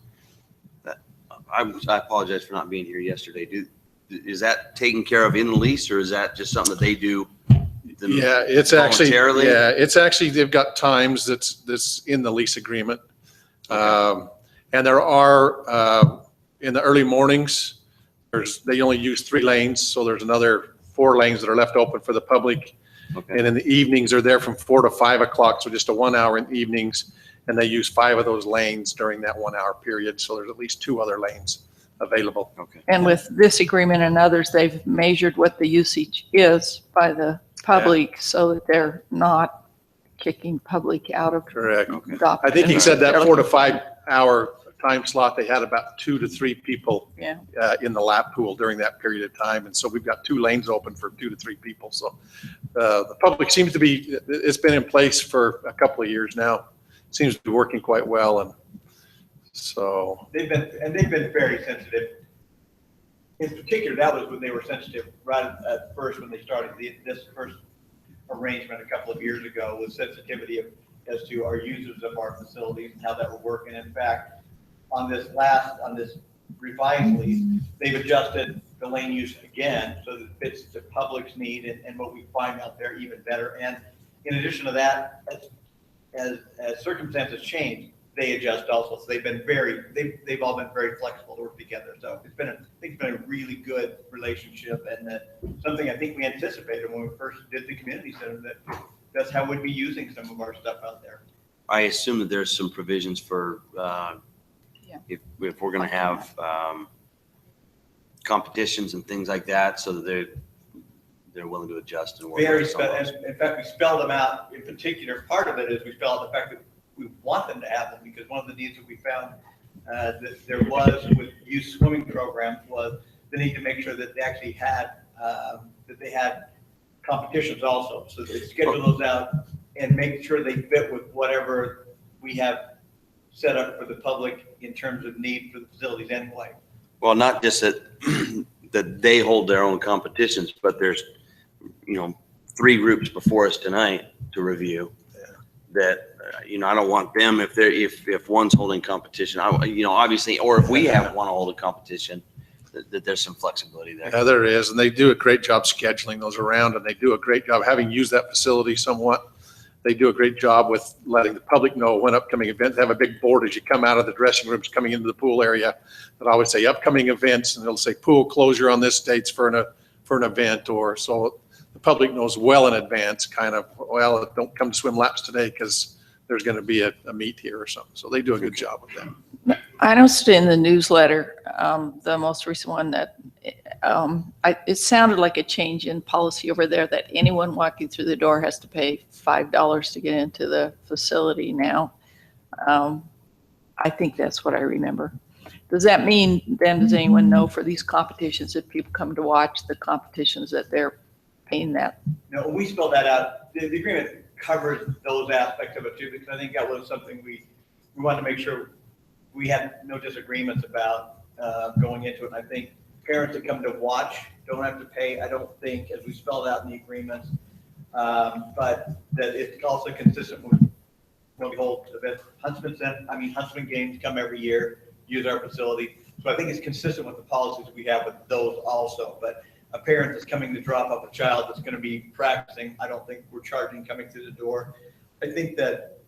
C: I apologize for not being here yesterday. Is that taken care of in the lease, or is that just something that they do?
A: Yeah, it's actually,
C: voluntarily?
A: they've got times that's in the lease agreement. And there are, in the early mornings, they only use 3 lanes. So there's another 4 lanes that are left open for the public.
C: Okay.
A: And in the evenings, they're there from 4 to 5 o'clock. So just a 1 hour in the evenings. And they use 5 of those lanes during that 1 hour period. So there's at least 2 other lanes available.
C: Okay.
E: And with this agreement and others, they've measured what the usage is by the public so that they're not kicking public out of.
A: Correct.
C: Okay.
E: the
A: I think he said that 4 to 5 hour time slot, they had about 2 to 3 people
E: Yeah.
A: in the lap pool during that period of time. And so we've got 2 lanes open for 2 to 3 people. So the public seems to be, it's been in place for a couple of years now. Seems to be working quite well. And so.
M: They've been very sensitive. In particular, that was when they were sensitive right at first, when they started this first arrangement a couple of years ago, was sensitivity as to our users of our facilities and how that would work. And in fact, on this revised lease, they've adjusted the lane use again so that it fits the public's need and what we find out there even better. And in addition to that, as circumstances change, they adjust also. So they've all been very flexible to work together. So I think it's been a really good relationship, and something I think we anticipated when we first did the community center, that's how we'd be using some of our stuff out there.
C: I assume that there's some provisions for, if we're going to have competitions and things like that, so that they're willing to adjust and work.
M: In fact, we spelled them out. In particular, part of it is we spelled out the fact that we want them to have them, because one of the needs that we found that there was with youth swimming programs was the need to make sure that they actually had competitions also. So they schedule those out and make sure they fit with whatever we have set up for the public in terms of need for the facilities anyway.
C: Well, not just that that they hold their own competitions, but there's 3 groups before us tonight to review that. I don't want them if one's holding competition, obviously, or if we want to hold a competition, that there's some flexibility there.
A: Yeah, there is, and they do a great job scheduling those around, and they do a great job having used that facility somewhat. They do a great job with letting the public know when upcoming events. They have a big board as you come out of the dressing rooms coming into the pool area that I would say upcoming events, and it'll say pool closure on this dates for an event, or so the public knows well in advance, kind of, well, don't come to swim laps today because there's going to be a meet here or something. So they do a good job with that.
E: I noticed in the newsletter, the most recent one, that it sounded like a change in policy over there, that anyone walking through the door has to pay $5 to get into the facility now. I think that's what I remember. Does that mean then, does anyone know for these competitions, if people come to watch the competitions, that they're paying that?
M: No, when we spelled that out, the agreement covers those aspects of it too, because I think that was something we wanted to make sure we had no disagreements about going into it. And I think parents that come to watch don't have to pay, I don't think, as we spelled out in the agreements, but that it's also consistent with what we hold events. Huntsman games come every year, use our facility. So I think it's consistent with the policies we have with those also. But a parent that's coming to drop off a child that's going to be practicing, I don't think we're charging coming through the door. I think that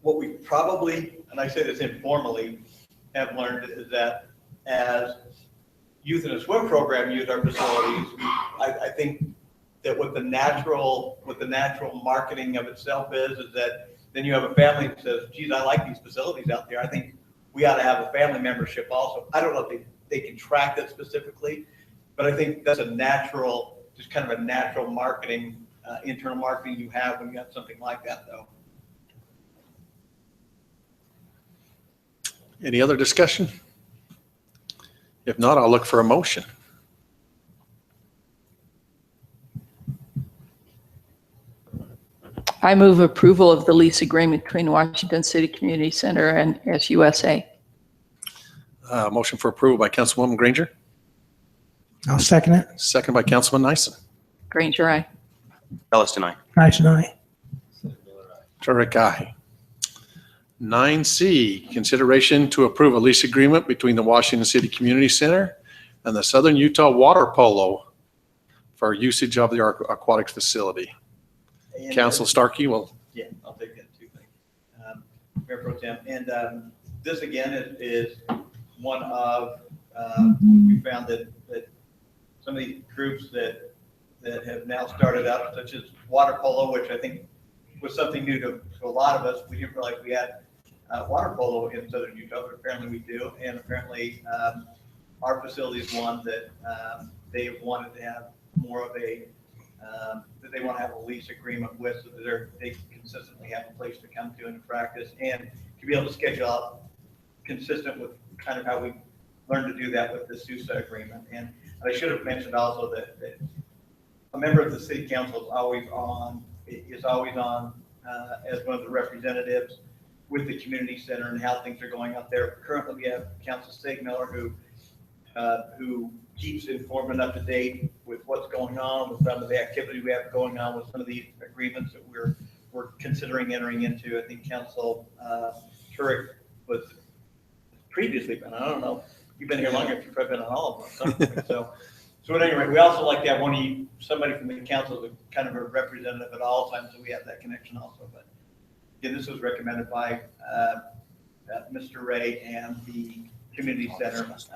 M: what we probably, and I say this informally, have learned is that as youth in a swim program use our facilities, I think that what the natural marketing of itself is that then you have a family that says, geez, I like these facilities out there. I think we ought to have a family membership also. I don't know if they can track that specifically, but I think that's just kind of a natural marketing, internal marketing you have when you have something like that, though.
A: Any other discussion? If not, I'll look for a motion.
E: I move approval of the lease agreement between Washington City Community Center and SUSA.
A: Motion for approval by Councilwoman Granger,
I: I'll second it.
A: second by Councilman Nyson.
E: Granger, aye.
C: Ellis tonight.
I: Nice and I.
A: Turek, aye. 9C, consideration to approve a lease agreement between the Washington City Community Center and the Southern Utah Water Polo for usage of the aquatics facility.
M: And,
A: Council Starkey will.
M: Yeah, I'll take that too. Mayor Pro Tem. And this again is one of, we found that some of these groups that have now started up, such as water polo, which I think was something new to a lot of us. We didn't realize we had water polo in Southern Utah, but apparently we do. And apparently our facility is one that they wanted to have more of a, that they want to have a lease agreement with, so that they consistently have a place to come to and practice, and to be able to schedule out consistent with kind of how we learned to do that with the SUSA agreement. And I should have mentioned also that a member of the city council is always on as one of the representatives with the community center and how things are going out there. Currently, we have Council Stegmiller who keeps informed and up to date with what's going on, with some of the activity we have going on, with some of the agreements that we're considering entering into. I think Council Turek was previously been, I don't know, you've been here longer, you've probably been on all of them. So at any rate, we also like to have somebody from the council as kind of a representative at all times, so we have that connection also. But again, this was recommended by Mr. Ray and the community center as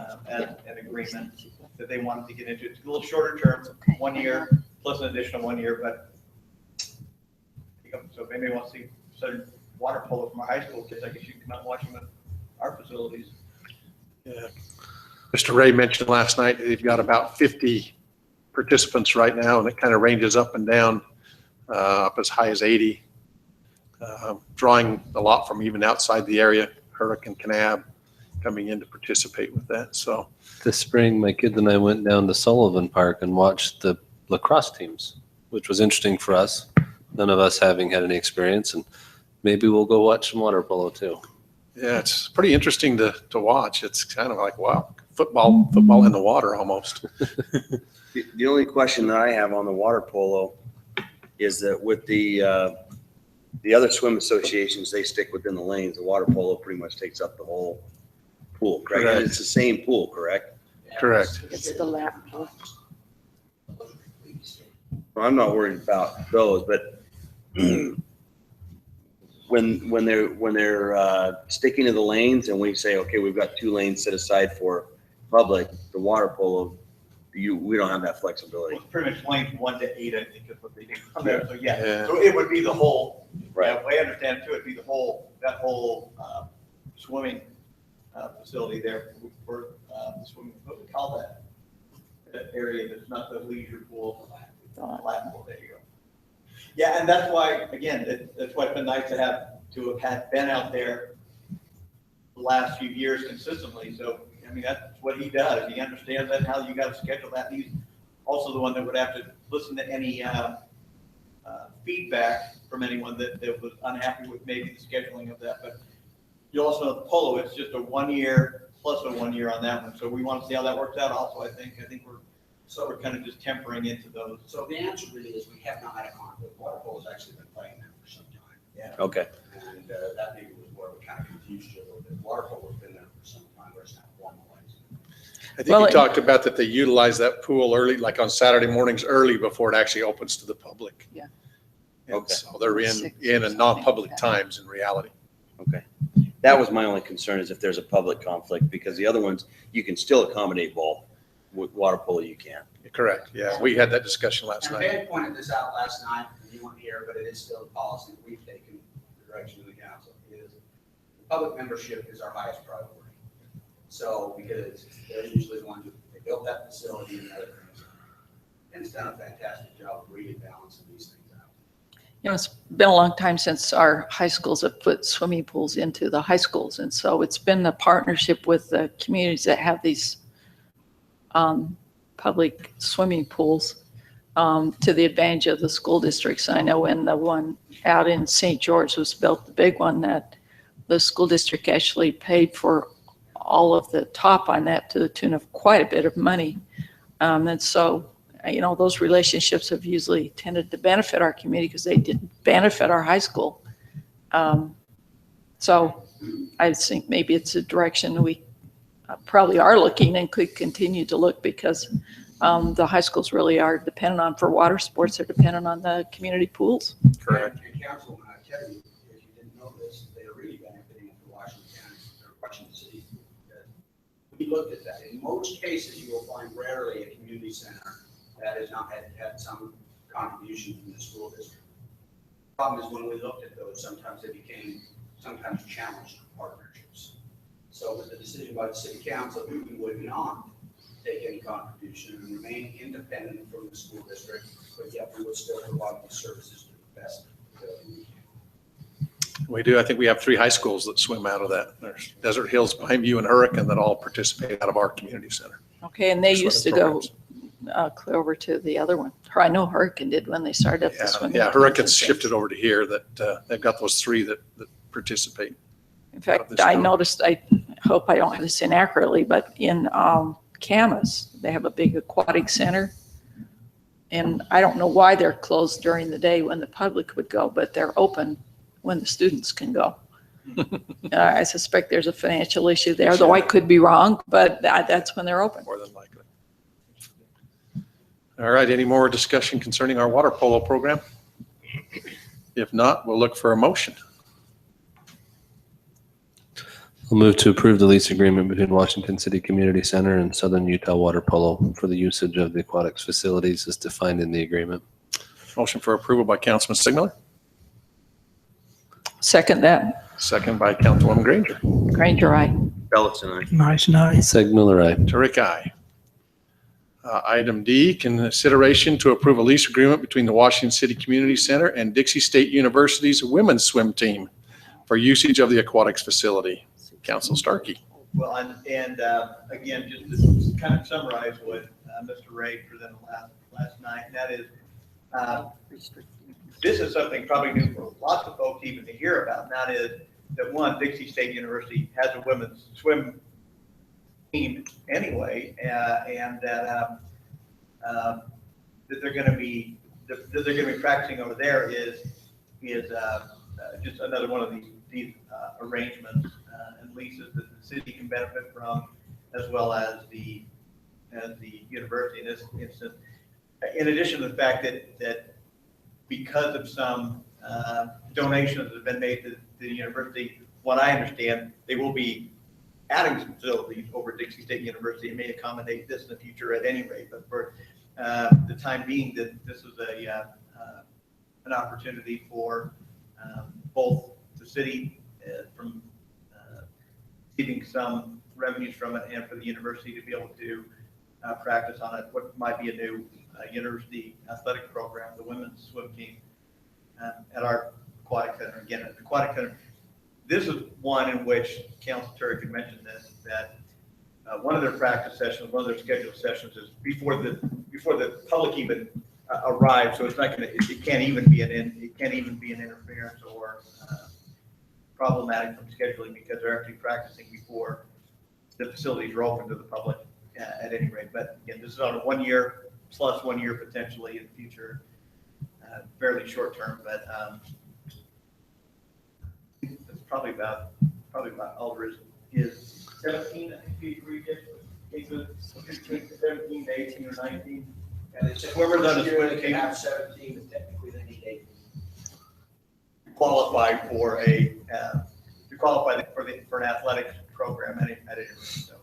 M: an agreement that they wanted to get into. It's a little shorter term, 1 year plus an additional 1 year, but so if anybody wants to see Southern water polo from our high school kids, I guess you can come out and watch them at our facilities.
A: Yeah. Mr. Ray mentioned last night that they've got about 50 participants right now, and it kind of ranges up and down, up as high as 80, drawing a lot from even outside the area, Hurricane Kanab coming in to participate with that. So
G: This spring, my kids and I went down to Sullivan Park and watched the lacrosse teams, which was interesting for us. None of us having had any experience, and maybe we'll go watch some water polo too.
A: yeah, it's pretty interesting to watch. It's kind of like, wow, football in the water almost.
C: The only question that I have on the water polo is that with the other swim associations, they stick within the lanes. The water polo pretty much takes up the whole pool, correct?
A: Correct.
C: And it's the same pool, correct?
A: Correct.
E: It's the lap.
C: Well, I'm not worried about those, but when they're sticking to the lanes and we say, okay, we've got 2 lanes set aside for public, the water polo, we don't have that flexibility.
M: Well, pretty much lanes 1 to 8, I think is what they do. So
A: Yeah.
M: so it would be the whole,
C: Right.
M: I understand too, it'd be that whole swimming facility there for the swimming, what we call that area that's not the leisure pool, lap pool, there you go. Yeah, and that's why, again, that's why it's been nice to have had Ben out there the last few years consistently. So, I mean, that's what he does. He understands that, how you got to schedule that. He's also the one that would have to listen to any feedback from anyone that was unhappy with maybe the scheduling of that. But you also know the polo, it's just a 1 year plus a 1 year on that one. So we want to see how that works out also, I think we're kind of just tempering into those.
B: So the answer really is we have not had a conflict. Water polo's actually been playing that for some time.
M: Yeah.
C: Okay.
B: And that maybe was where we kind of confused you a little bit. Water polo's been there for some time, where it's not formalized.
A: I think
E: Well,
A: you
E: it-
A: talked about that they utilize that pool early, like on Saturday mornings early before it actually opens to the public.
E: Yeah.
A: And
C: Okay.
A: so they're in
E: 6 or
A: a
E: something
A: non-public
E: like that.
A: times in reality.
C: Okay. That was my only concern, is if there's a public conflict, because the other ones, you can still accommodate both. With water polo, you can't.
A: Correct. Yeah, we had that discussion last
B: And
A: night.
B: Ben pointed this out last night, and you weren't here, but it is still a policy that we've taken the direction of the council. Is public membership is our highest priority. So, because they're usually the ones they built that facility and other things. And it's done a fantastic job of really balancing these things out.
E: You know, it's been a long time since our high schools have put swimming pools into the high schools. And so it's been a partnership with the communities that have these public swimming pools to the advantage of the school districts. I know when the one out in St. George was built, the big one, that the school district actually paid for all of the top on that to the tune of quite a bit of money. And so, you know, those relationships have usually tended to benefit our community because they did benefit our high school. So I think maybe it's a direction we probably are looking and could continue to look, because the high schools really are dependent on, for water sports, they're dependent on the community pools.
A: Correct.
B: And council, Kevin, if you didn't know this, they are really benefiting from Washington County, or Washington City. We looked at that. In most cases, you will find rarely a community center that has not had some contribution from the school district. Problem is, when we looked at those, sometimes they became challenged partnerships. So with the decision by the city council, we would not take any contribution and remain independent from the school district, but yet we would still provide these services to the best ability we can.
A: We do. I think we have 3 high schools that swim out of that. There's Desert Hills, Pineview, and Hurricane that all participate out of our community center.
E: Okay, and they
A: Swimming
E: used to go
A: programs.
E: clear over to the other one. Or I know Hurricane did when they started up
A: Yeah,
E: the swimming.
A: yeah,
E: teams
A: Hurricane's
E: and things.
A: shifted over to here that they've got those 3 that participate.
E: In
A: of
E: fact,
A: this
E: I
A: group.
E: noticed, I hope I don't have this inaccurately, but in Camas, they have a big aquatic center. And I don't know why they're closed during the day when the public would go, but they're open when the students can go. I suspect there's a financial issue there, though I could be wrong, but that's when they're open.
A: More than likely. All right, any more discussion concerning our water polo program? If not, we'll look for a motion.
G: I'll move to approve the lease agreement between Washington City Community Center and Southern Utah Water Polo for the usage of the aquatics facilities as defined in the agreement.
A: Motion for approval by Councilman Signaler,
E: Second that,
A: second by Councilwoman Granger.
E: Granger, aye.
C: Ellison, aye.
I: Nice, nice.
G: Segmiller, aye.
A: Tariq, aye. Item D, consideration to approve a lease agreement between the Washington City Community Center and Dixie State University's women's swim team for usage of the aquatics facility. Council Starkey.
B: Well, and again, just to kind of summarize what Mr. Ray presented last night, and that is, this is something probably new for lots of folks even to hear about, and that is that one, Dixie State University has a women's swim team anyway, and that they're going to be practicing over there is just another one of these arrangements and leases that the city can benefit from, as well as the university in this instance. In addition to the fact that because of some donations that have been made to the university, what I understand, they will be adding some facilities over at Dixie State University. It may accommodate this in the future at any rate, but for the time being, that this is an opportunity for both the city from receiving some revenues from it, and for the university to be able to practice on it, what might be a new university athletic program, the women's swim team at our aquatic center. Again, at the aquatic center, this is one in which Council Turek had mentioned this, that one of their practice sessions, one of their scheduled sessions is before the public even arrives. So it's not going to, it can't even be an interference or problematic from scheduling, because they're actually practicing before the facilities are open to the public at any rate. But again, this is on a 1 year plus 1 year potentially in the future, fairly short term, but it's probably about all there is 17, I think we agreed to 17 to 18 or 19.
N: And it's
B: Whoever's on the swim
N: they can
B: team
N: have 17, but technically they need 8.
B: qualify for for an athletics program at any rate. So.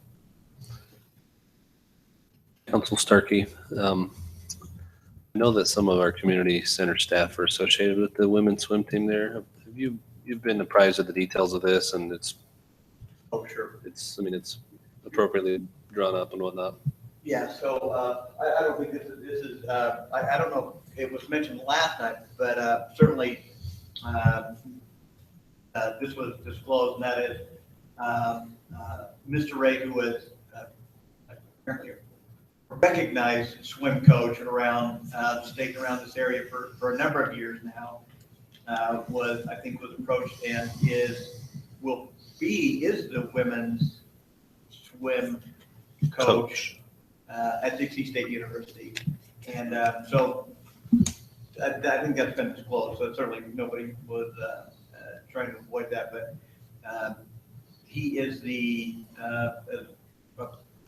G: Council Starkey, I know that some of our community center staff are associated with the women's swim team there. Have you've been apprised of the details of this, and it's
B: Sure.
G: it's appropriately drawn up and whatnot?
B: Yeah, so I don't think this is I don't know if it was mentioned last night, but certainly this was disclosed, and that is Mr. Ray, who was apparently a recognized swim coach around the state and around this area for a number of years now, was approached and is the women's swim coach at Dixie State University. And so I think that's been disclosed, so certainly nobody was trying to avoid that, but he is the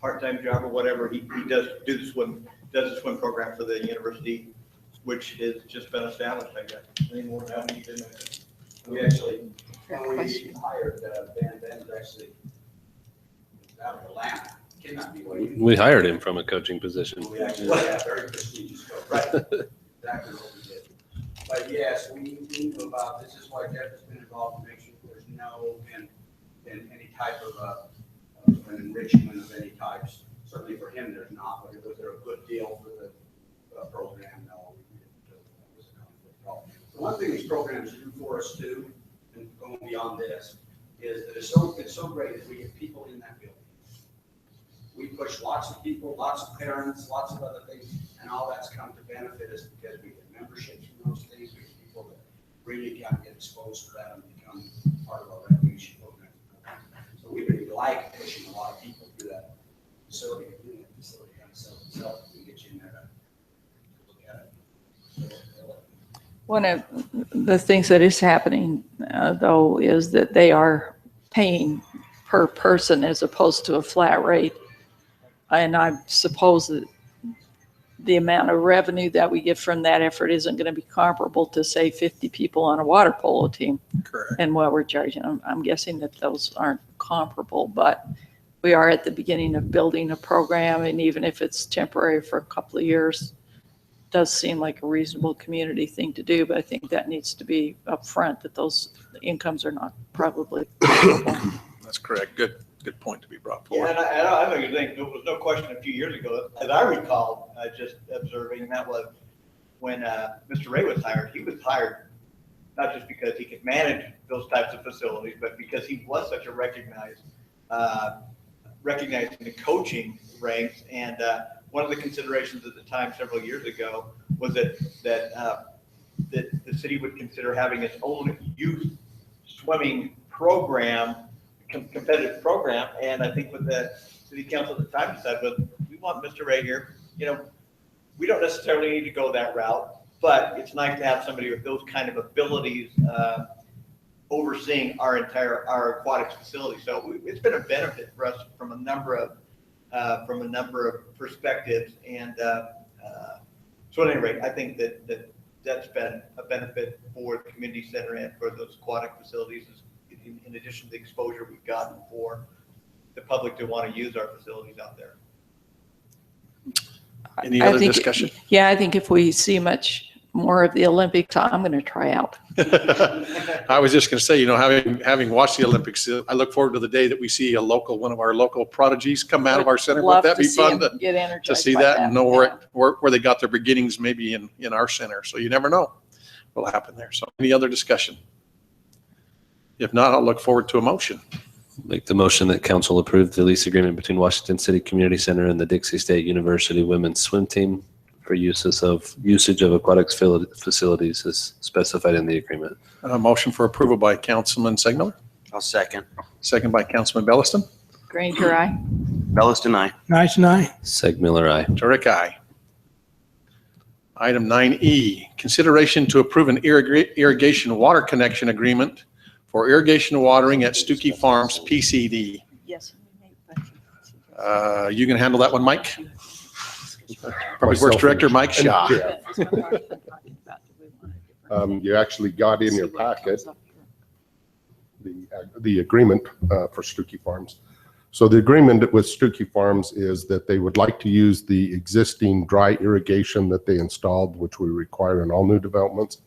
B: part-time job or whatever, he does the swim program for the university, which has just been established, I guess. Any more now?
N: We actually, when we hired Ben, Ben's actually out of Atlanta. Cannot be what he
G: We hired him from a coaching position.
N: We actually had a very prestigious coach. Right. Exactly what we did. But yes, we knew about this. Is why Jeff has been involved to make sure there's no in any type of an enrichment of any types. Certainly for him, there's not. But was there a good deal for the program? No, we didn't. That was a conflict at all. So one thing these programs do for us too, and going going beyond this, is that it's so great that we get people in that building. We push lots of people, lots of parents, lots of other things, and all that's come to benefit us because we get memberships from those things. We get people that really kind of get exposed to that and become part of our recreation program. So we really like pushing a lot of people through that facility. That facility kind of sells itself. We get you in there to look at it.
E: One of the things that is happening, though, is that they are paying per person as opposed to a flat rate. And I suppose that the amount of revenue that we get from that effort isn't going to be comparable to, say, 50 people on a water polo team.
A: Correct.
E: And what we're charging. I'm guessing that those aren't comparable, but we are at the beginning of building a program, and even if it's temporary for a couple of years, does seem like a reasonable community thing to do, but I think that needs to be upfront, that those incomes are not probably comparable.
A: That's correct. Good point to be brought
M: Yeah,
A: forward.
M: and I know you think there was no question a few years ago that I recall just observing, and that was when Mr. Ray was hired. He was hired not just because he could manage those types of facilities, but because he was such a recognized in the coaching ranks. And one of the considerations at the time, several years ago, was that the city would consider having its own youth swimming program, competitive program. And I think what the city council at the time decided was, we want Mr. Ray here. You know, we don't necessarily need to go that route, but it's nice to have somebody with those kind of abilities overseeing our aquatics facility. So it's been a benefit for us from a number of perspectives. And so at any rate, I think that's been a benefit for the community center and for those aquatic facilities, in addition to the exposure we've gotten for the public to want to use our facilities out there.
A: Any
E: I
A: other
E: think-
A: discussion?
E: Yeah, I think if we see much more of the Olympics, I'm going to try out.
A: I was just going to say, you know, having watched the Olympics, I look forward to the day that we see one of our local prodigies come out of our center.
E: Love
A: Wouldn't that
E: to
A: be
E: see
A: fun
E: them get energized
A: to see
E: by
A: that and know
E: yeah.
A: where they got their beginnings, maybe in our center. So you never know what'll happen there. So any other discussion? If not, I'll look forward to a motion.
G: Make the motion that council approve the lease agreement between Washington City Community Center and the Dixie State University women's swim team for usage of aquatics facilities as specified in the agreement.
A: A motion for approval by Councilman Segmiller,
C: I'll second.
A: second by Councilman Belliston.
E: Granger, aye.
C: Belliston, aye.
I: Nice and I.
G: Segmiller, aye.
A: Turek, aye. Item 9E, consideration to approve an irrigation water connection agreement for irrigation watering at Stuckey Farms PCD.
E: Yes.
A: You can handle that one, Mike? Public Works Director Mike Shaw.
L: You actually got in your packet the agreement for Stuckey Farms. So the agreement with Stuckey Farms is that they would like to use the existing dry irrigation that they installed, which we require in all new developments,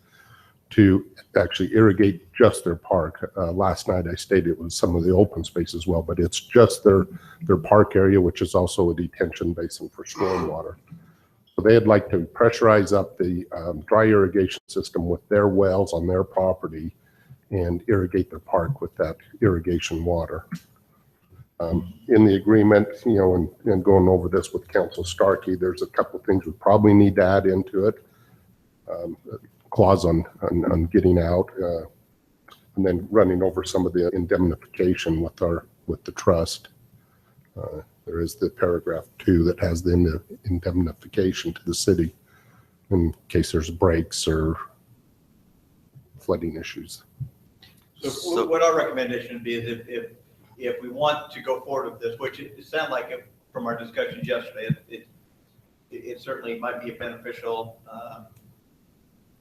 L: to actually irrigate just their park. Last night I stated it was some of the open space as well, but it's just their park area, which is also a detention basin for stormwater. So they'd like to pressurize up the dry irrigation system with their wells on their property and irrigate their park with that irrigation water. In the agreement, you know, and going over this with Council Starkey, there's a couple of things we probably need to add into it. Clause on getting out, and then running over some of the indemnification with the trust. There is the paragraph 2 that has the indemnification to the city in case there's breaks or flooding issues.
M: So what our recommendation would be is if we want to go forward with this, which it sounded like from our discussions yesterday, it certainly might be beneficial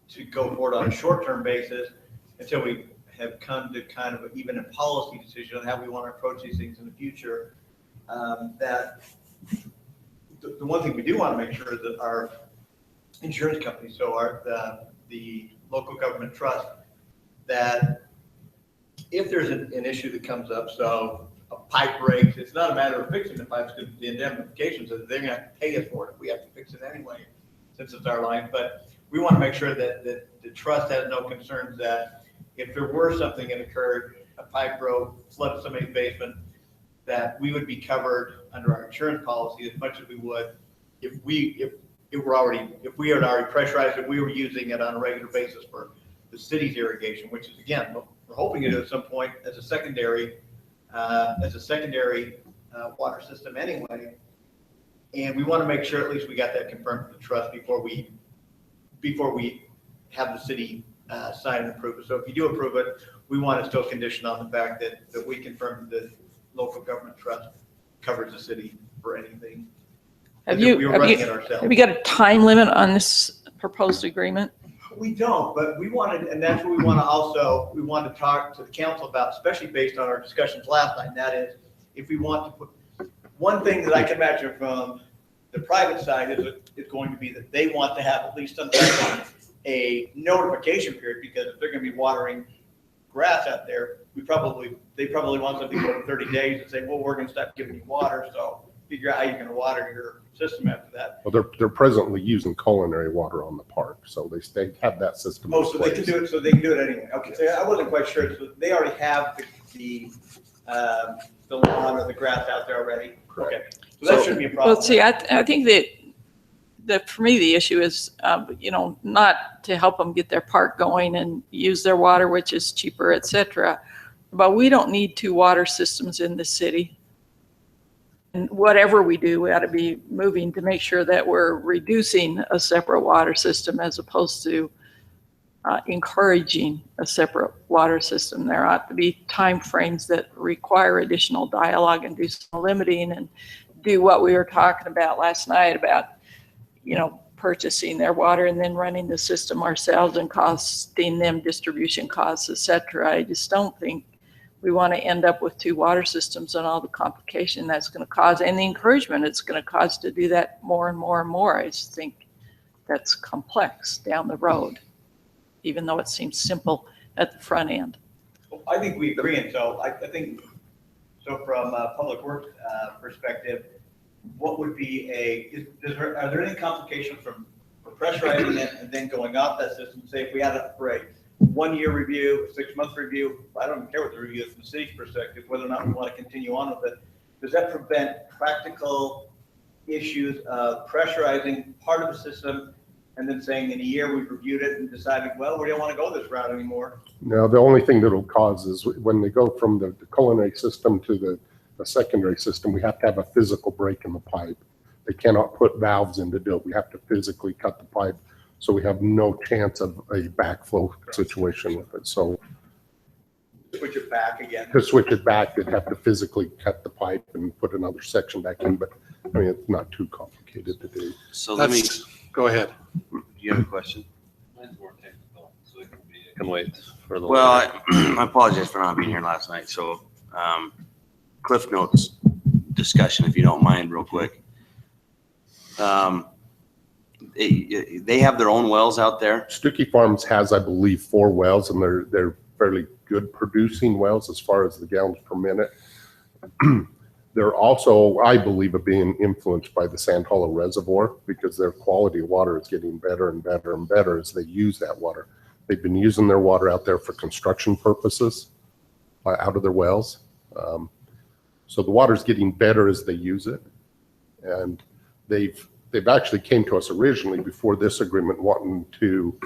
M: to go forward on a short-term basis until we have come to kind of even a policy decision on how we want to approach these things in the future. That the one thing we do want to make sure is that our insurance company, so the local government trust, that if there's an issue that comes up, so a pipe breaks, it's not a matter of fixing the pipes, because the indemnification says they're going to have to pay us for it. We have to fix it anyway, since it's our line. But we want to make sure that the trust has no concerns that if there were something that occurred, a pipe broke, flooded somebody's basement, that we would be covered under our insurance policy as much as we would if we had already pressurized it, we were using it on a regular basis for the city's irrigation, which is, again, what we're hoping to do at some point as a secondary water system anyway. And we want to make sure at least we got that confirmed with the trust before we have the city sign and approve it. So if you do approve it, we want to still condition on the fact that we confirm that the local government trust covers the city for anything.
E: Have
M: We
E: you,
M: were
E: have
M: running
E: you,
M: it ourselves.
E: have you got a time limit on this proposed agreement?
M: We don't, but we wanted, and that's what we want to talk to the council about, especially based on our discussions last night. And that is, if we want to put, one thing that I can imagine from the private side is going to be that they want to have at least a notification period, because if they're going to be watering grass out there, they probably want something for 30 days and say, well, we're going to stop giving you water. So figure out how you're going to water your system after that.
L: Well, they're presently using culinary water on the park, so they have that system.
M: Oh, so they can do it. So they can do it anyway. Okay, so I wasn't quite sure. So they already have the lawn or the grass out there already.
L: Correct.
M: Okay, so that shouldn't be a problem.
E: Well, see, I think that for me, the issue is, not to help them get their park going and use their water, which is cheaper, et cetera. But we don't need two water systems in the city. And whatever we do, we ought to be moving to make sure that we're reducing a separate water system as opposed to encouraging a separate water system. There ought to be timeframes that require additional dialogue and do some limiting and do what we were talking about last night about, purchasing their water and then running the system ourselves and costing them distribution costs, et cetera. I just don't think we want to end up with two water systems and all the complication that's going to cause and the encouragement it's going to cause to do that more and more and more. I just think that's complex down the road, even though it seems simple at the front end.
M: I think we agree, and so I think, so from a public works perspective, what would be are there any complications from pressurizing it and then going off that system? Say if we had it for a 1-year review, a 6-month review, I don't care what the review is from the city's perspective, whether or not we want to continue on with it. Does that prevent practical issues of pressurizing part of the system and then saying in a year we've reviewed it and decided, well, we don't want to go this route anymore?
L: No, the only thing that'll cause is when they go from the culinary system to the secondary system, we have to have a physical break in the pipe. They cannot put valves in to do it. We have to physically cut the pipe, so we have no chance of a backflow situation with it. So
M: Switch it back again.
L: to switch it back, they'd have to physically cut the pipe and put another section back in, but I mean, it's not too complicated to do.
C: So let me,
A: Go ahead.
C: do you have a question?
G: Mine's more technical, so it can wait for the.
C: Well, I apologize for not being here last night. So, Cliff Notes discussion, if you don't mind, real quick. They have their own wells out there.
L: Stuckey Farms has, I believe, 4 wells, and they're fairly good producing wells as far as the gallons per minute. They're also, I believe, being influenced by the Sand Hollow Reservoir, because their quality of water is getting better and better and better as they use that water. They've been using their water out there for construction purposes out of their wells. So the water's getting better as they use it. And they've actually came to us originally before this agreement wanting to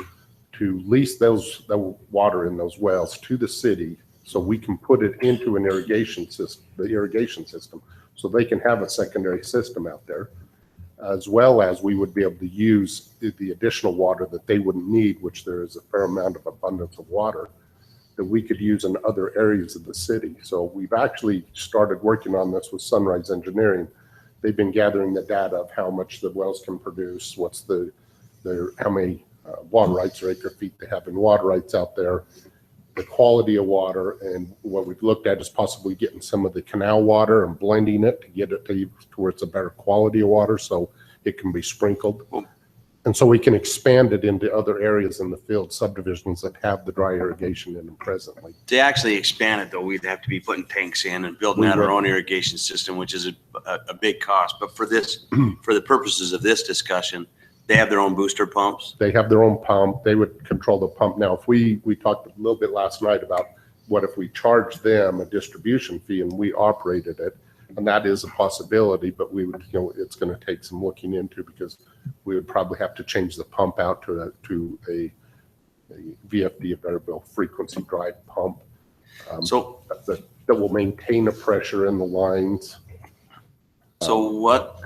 L: lease the water in those wells to the city so we can put it into an irrigation system, the irrigation system, so they can have a secondary system out there, as well as we would be able to use the additional water that they wouldn't need, which there is a fair amount of abundance of water that we could use in other areas of the city. So we've actually started working on this with Sunrise Engineering. They've been gathering the data of how much the wells can produce, what's how many water rights or acre feet they have in water rights out there, the quality of water, and what we've looked at is possibly getting some of the canal water and blending it to get it to where it's a better quality of water so it can be sprinkled. And so we can expand it into other areas in the field subdivisions that have the dry irrigation in them presently.
C: To actually expand it, though, we'd have to be putting tanks in and building out our own irrigation system, which is a big cost. But for this, for the purposes of this discussion, They have their own booster pumps.
L: They have their own pump. They would control the pump. Now, if we talked a little bit last night about what if we charge them a distribution fee and we operated it, and that is a possibility, but we would, it's going to take some looking into because we would probably have to change the pump out to a VFD, a variable frequency drive pump.
C: So
L: that will maintain the pressure in the lines.
C: So what,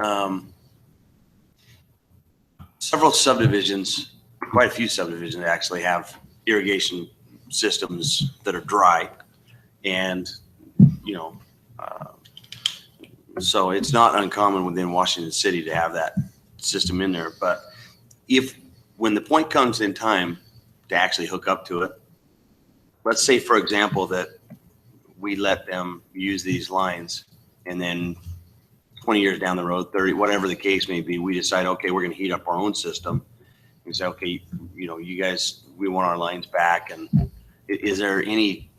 C: several subdivisions, quite a few subdivisions actually have irrigation systems that are dry. And, so it's not uncommon within Washington City to have that system in there. But when the point comes in time to actually hook up to it, let's say, for example, that we let them use these lines and then 20 years down the road, 30, whatever the case may be, we decide, okay, we're going to heat up our own system. We say, okay, you guys, we want our lines back. And is there any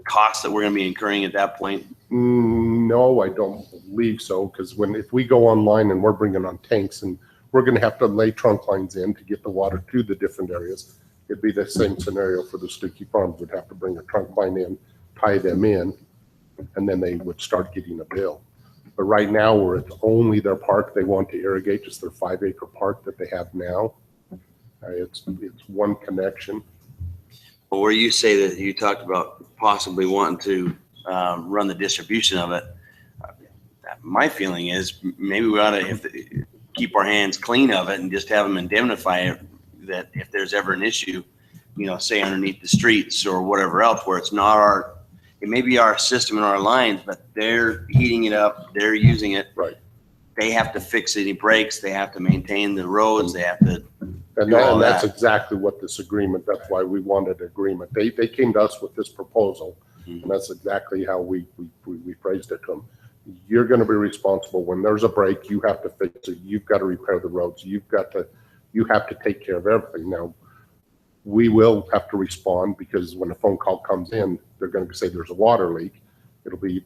C: cost that we're going to be incurring at that point?
L: No, I don't believe so. Because if we go online and we're bringing on tanks and we're going to have to lay trunk lines in to get the water to the different areas, it'd be the same scenario for the Stuckey Farms. We'd have to bring a trunk line in, tie them in, and then they would start getting a bill. But right now, where it's only their park they want to irrigate, just their 5-acre park that they have now, it's one connection.
C: But where you say that you talked about possibly wanting to run the distribution of it, my feeling is maybe we ought to keep our hands clean of it and just have them indemnify it, that if there's ever an issue, say underneath the streets or whatever else, where it's not it may be our system and our lines, but they're heating it up, they're using it.
L: Right.
C: They have to fix any breaks, they have to maintain the roads, they have to
L: And that's exactly what this agreement, that's why we wanted agreement. They came to us with this proposal, and that's exactly how we phrased it to them. You're going to be responsible when there's a break. You have to fix it. You've got to repair the roads. You have to take care of everything. Now, we will have to respond because when a phone call comes in, they're going to say there's a water leak. It'll be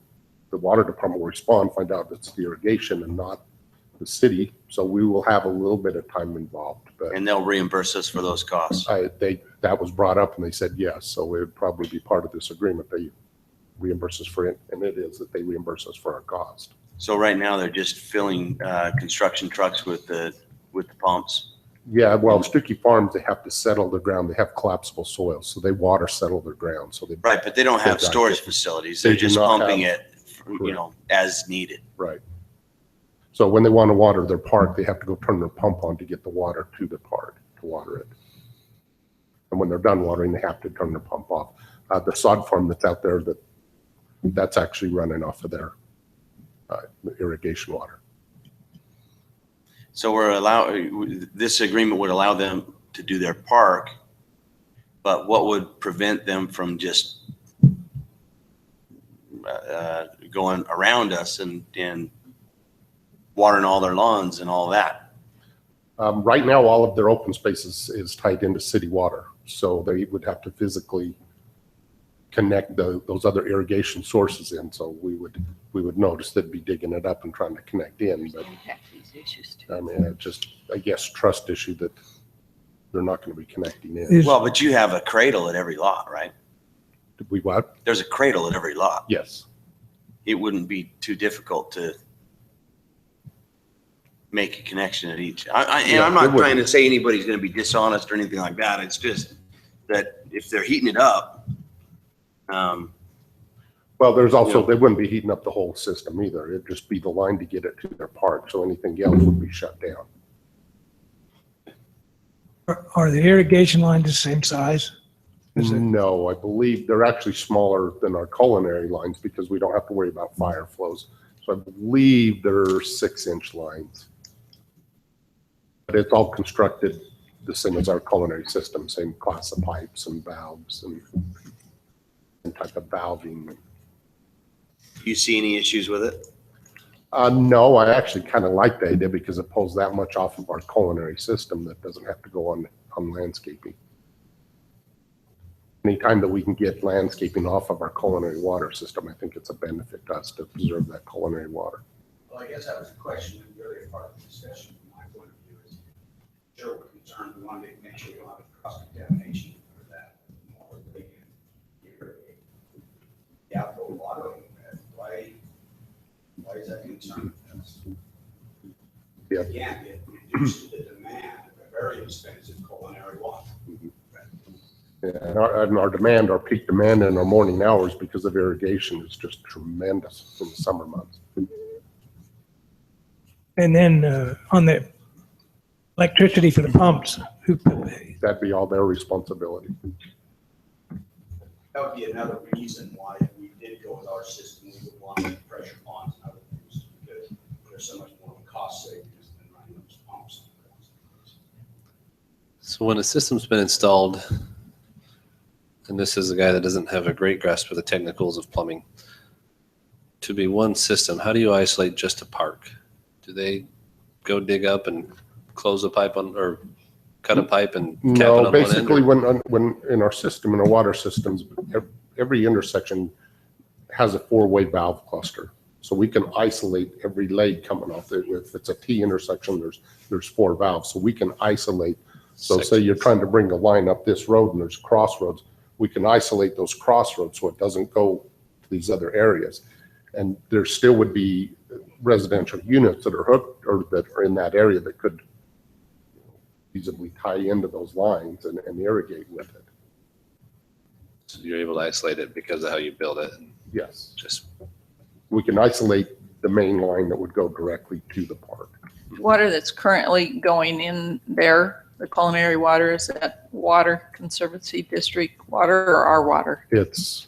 L: the water department will respond, find out it's the irrigation and not the city. So we will have a little bit of time involved. But
C: and they'll reimburse us for those costs.
L: That was brought up and they said yes. So it would probably be part of this agreement. They reimburse us for it, and it is that they reimburse us for our cost.
C: So right now they're just filling construction trucks with the pumps.
L: Yeah, well, Stuckey Farms, they have to settle the ground. They have collapsible soil, so they water settle their ground. So
C: Right, but they don't have storage facilities. They're just pumping it, as needed.
L: Right. So when they want to water their park, they have to go turn their pump on to get the water to the park to water it. And when they're done watering, they have to turn their pump off. The sod farm that's out there, that's actually running off of their irrigation water.
C: So this agreement would allow them to do their park, but what would prevent them from just going around us and watering all their lawns and all that?
L: Right now, all of their open space is tied into city water. So they would have to physically connect those other irrigation sources in. So we would notice they'd be digging it up and trying to connect in. But I mean, it's just, I guess, trust issue that they're not going to be connecting in.
C: Well, but you have a cradle at every lot, right?
L: We what?
C: There's a cradle at every lot.
L: Yes.
C: It wouldn't be too difficult to make a connection at each. I'm not trying to say anybody's going to be dishonest or anything like that. It's just that if they're heating it up.
L: Well, there's also, they wouldn't be heating up the whole system either. It'd just be the line to get it to their park. So anything else would be shut down.
I: Are the irrigation lines the same size?
L: No, I believe they're actually smaller than our culinary lines because we don't have to worry about fire flows. So I believe they're 6-inch lines. But it's all constructed the same as our culinary system, same class of pipes and valves and type of valving.
C: Do you see any issues with it?
L: No, I actually kind of like the idea because it pulls that much off of our culinary system that doesn't have to go on landscaping. Anytime that we can get landscaping off of our culinary water system, I think it's a benefit to us to preserve that culinary water.
N: Well, I guess that was the question in the earlier part of the discussion. From my point of view is, concerned, we want to make sure we don't have a cross-contamination for that. More than irrigate the outdoor water. Why is that a concern?
L: Yeah.
N: Again, it reduces the demand of very expensive culinary water.
L: Yeah, and our demand, our peak demand in our morning hours because of irrigation is just tremendous in the summer months.
I: And then on the electricity for the pumps, who pays?
L: That'd be all their responsibility.
N: That would be another reason why if we did go with our system, we would want to pressure ponds and other things because there's so much more of a cost savings than running those pumps.
G: So when a system's been installed, and this is a guy that doesn't have a great grasp of the technicals of plumbing, to be one system, how do you isolate just a park? Do they go dig up and close a pipe on, or cut a pipe and cap it
L: No,
G: on one end?
L: basically when in our system, in our water systems, every intersection has a 4-way valve cluster. So we can isolate every leg coming off it. If it's a T intersection, there's 4 valves. So we can isolate. So say you're trying to bring a line up this road and there's crossroads, we can isolate those crossroads so it doesn't go to these other areas. And there still would be residential units that are hooked or that are in that area that could easily tie into those lines and irrigate with it.
G: So you're able to isolate it because of how you build it.
L: Yes.
G: Just
L: We can isolate the main line that would go directly to the park.
E: Water that's currently going in there, the culinary water, is that Water Conservancy District water or our water?
L: It's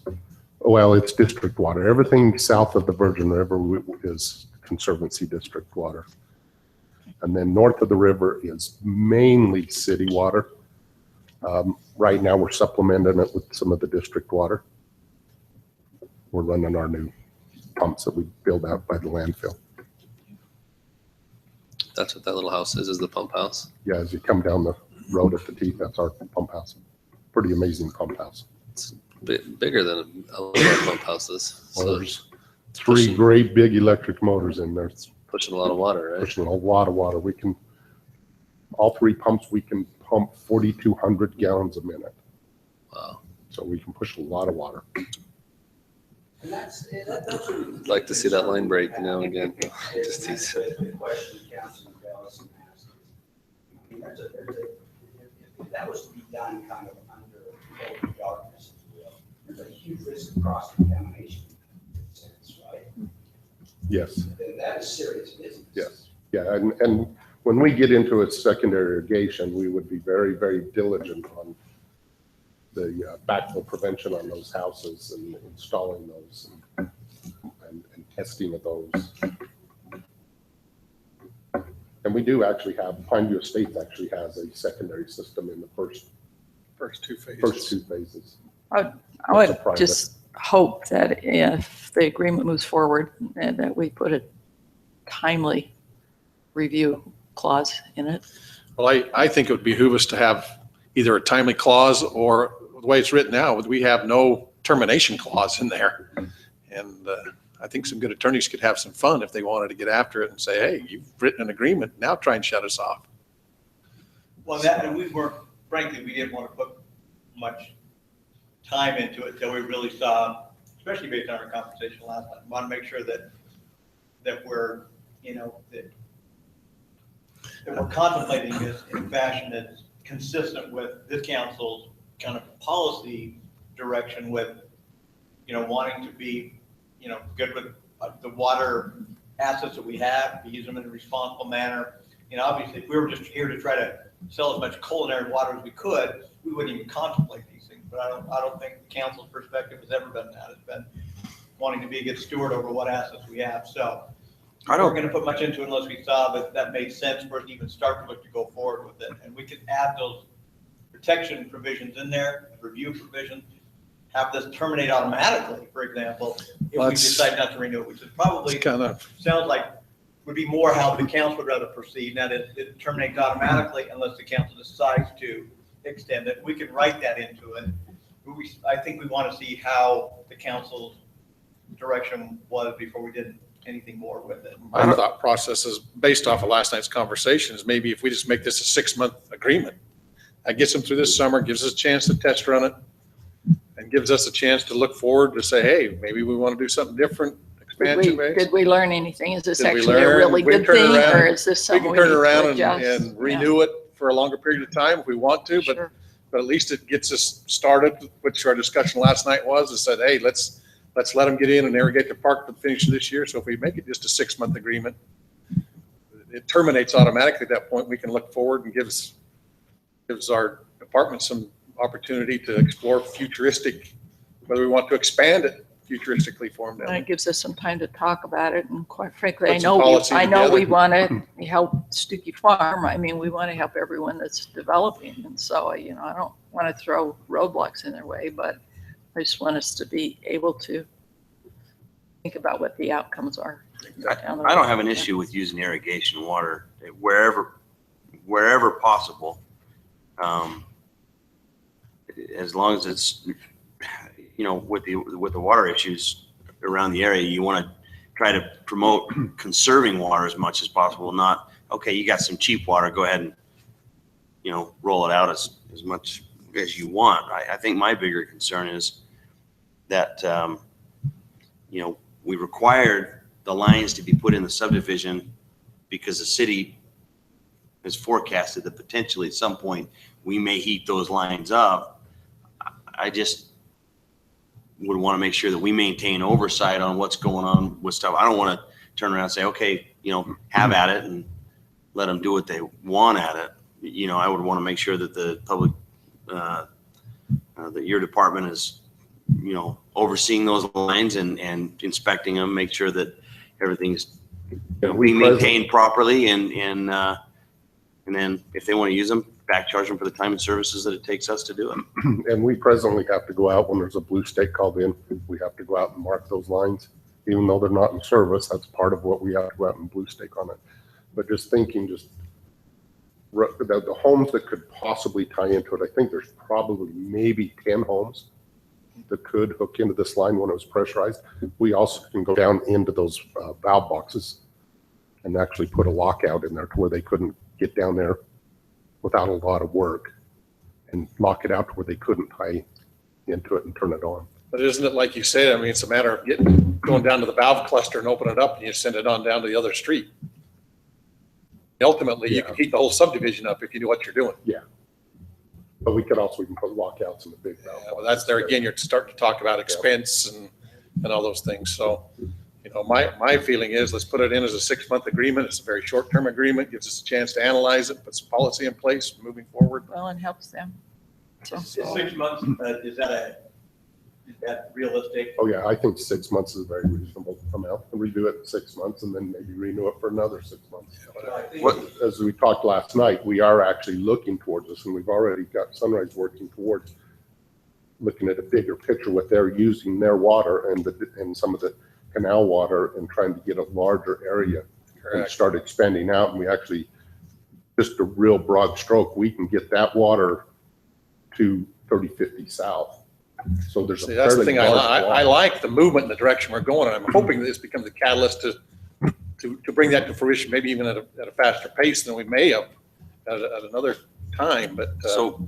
L: district water. Everything south of the Virgin River is Conservancy District water. And then north of the river is mainly city water. Right now, we're supplementing it with some of the district water. We're running our new pumps that we build out by the landfill.
G: that's what that little house is the pump house.
L: Yeah, as you come down the road at the teeth, that's our pump house. Pretty amazing pump house.
G: It's bigger than a lot of pump houses.
L: Well,
G: So
L: there's 3 great big electric motors in there. It's
G: pushing a lot of water, right?
L: pushing a lot of water. All 3 pumps, we can pump 4,200 gallons a minute.
G: Wow.
L: So we can push a lot of water.
N: And that's
G: I'd like to see that line break now and again. Just tease.
N: The question Councilman Bellison asked is, I mean, if that was to be done kind of under total darkness, if you will, there's a huge risk of cross-contamination in a sense, right?
L: Yes,
N: Then that is serious business.
L: yes. Yeah, and when we get into a secondary irrigation, we would be very, very diligent on the backflow prevention on those houses and installing those and testing of those. And we do actually have, Pineview Estates actually has a secondary system in the first
A: 2 phases.
L: 2 phases.
E: I
L: It's a
E: would
L: private.
E: just hope that if the agreement moves forward, that we put a timely review clause in it.
A: Well, I think it would behoove us to have either a timely clause or the way it's written now, we have no termination clause in there. And I think some good attorneys could have some fun if they wanted to get after it and say, hey, you've written an agreement, now try and shut us off.
M: Well, that, and we weren't, frankly, we didn't want to put much time into it till we really saw, especially based on our conversation last night. We want to make sure that we're, that we're contemplating this in a fashion that's consistent with this council's kind of policy direction with, wanting to be, good with the water assets that we have, we use them in a responsible manner. Obviously, if we were just here to try to sell as much culinary water as we could, we wouldn't even contemplate these things. But I don't think the council's perspective has ever been that. It's been wanting to be a good steward over what assets we have. So we weren't going to put much into it unless we saw that made sense for us to even start to look to go forward with it. And we could add those protection provisions in there, review provisions, have this terminate automatically, for example, if we decide not to renew it, which is probably sounds like would be more how the council would rather proceed. Now that it terminates automatically unless the council decides to extend it. We can write that into it. I think we want to see how the council's direction was before we did anything more with it.
A: My thought process is based off of last night's conversation is maybe if we just make this a 6-month agreement, that gets them through this summer, gives us a chance to test run it, and gives us a chance to look forward to say, hey, maybe we want to do something different, expansion based.
E: Did we learn anything? Is this
A: Did we
E: actually a
A: learn?
E: really
A: We
E: good
A: turn
E: thing,
A: around-
E: or is this
A: We
E: something
A: can
E: we
A: turn
E: need to
A: around
E: adjust?
A: and renew it for a longer period of time if we want to, but
E: Sure.
A: at least it gets us started, which our discussion last night was, and said, hey, let's let them get in and irrigate the park to the finish of this year. So if we make it just a 6-month agreement, it terminates automatically at that point. We can look forward and gives our department some opportunity to explore futuristic, whether we want to expand it futuristically for them.
E: And it gives us some time to talk about it, and quite frankly,
A: Put some policy
E: I know we
A: together.
E: want to help Stuckey Farm. I mean, we want to help everyone that's developing, and so, I don't want to throw roadblocks in their way, but I just want us to be able to think about what the outcomes are. down the
C: I don't
E: road.
C: have an issue with using irrigation water wherever possible. As long as it's, with the water issues around the area, you want to try to promote conserving water as much as possible. Not, okay, you got some cheap water, go ahead and, roll it out as much as you want. I think my bigger concern is that, we required the lines to be put in the subdivision because the city has forecasted that potentially at some point we may heat those lines up. I just would want to make sure that we maintain oversight on what's going on with stuff. I don't want to turn around and say, okay, have at it and let them do what they want at it. I would want to make sure that the public, that your department is, overseeing those lines and inspecting them, make sure that everything's being maintained properly, and then if they want to use them, back charge them for the time and services that it takes us to do it.
L: And we presently have to go out when there's a blue stake called in. We have to go out and mark those lines, even though they're not in service. That's part of what we have to go out and blue stake on it. But just thinking, the homes that could possibly tie into it, I think there's probably maybe 10 homes that could hook into this line when it was pressurized. We also can go down into those valve boxes and actually put a lockout in there to where they couldn't get down there without a lot of work, and lock it out to where they couldn't tie into it and turn it on.
A: But isn't it like you said, I mean, it's a matter of going down to the valve cluster and open it up and you send it on down to the other street. Ultimately, you can heat the whole subdivision up if you do what you're doing.
L: Yeah. But we could also even put lockouts in the big valve.
A: Yeah, well, that's there again, you're starting to talk about expense and all those things. So, my feeling is let's put it in as a 6-month agreement. It's a very short-term agreement, gives us a chance to analyze it, put some policy in place moving forward.
E: Well, and helps them. So,
M: Is 6 months, is that realistic?
L: Oh, yeah, I think 6 months is a very reasonable amount. And redo it in 6 months and then maybe renew it for another 6 months. As we talked last night, we are actually looking towards this, and we've already got Sunrise working towards looking at a bigger picture with their using their water and some of the canal water and trying to get a larger area and start expanding out. And we actually, just a real broad stroke, we can get that water to 3050 South. So there's
A: See,
L: a
A: that's the
L: fairly
A: thing, I
L: large
A: like the movement in the direction we're going, and I'm hoping this becomes a catalyst to bring that to fruition, maybe even at a faster pace than we may have at another time, but.
C: So,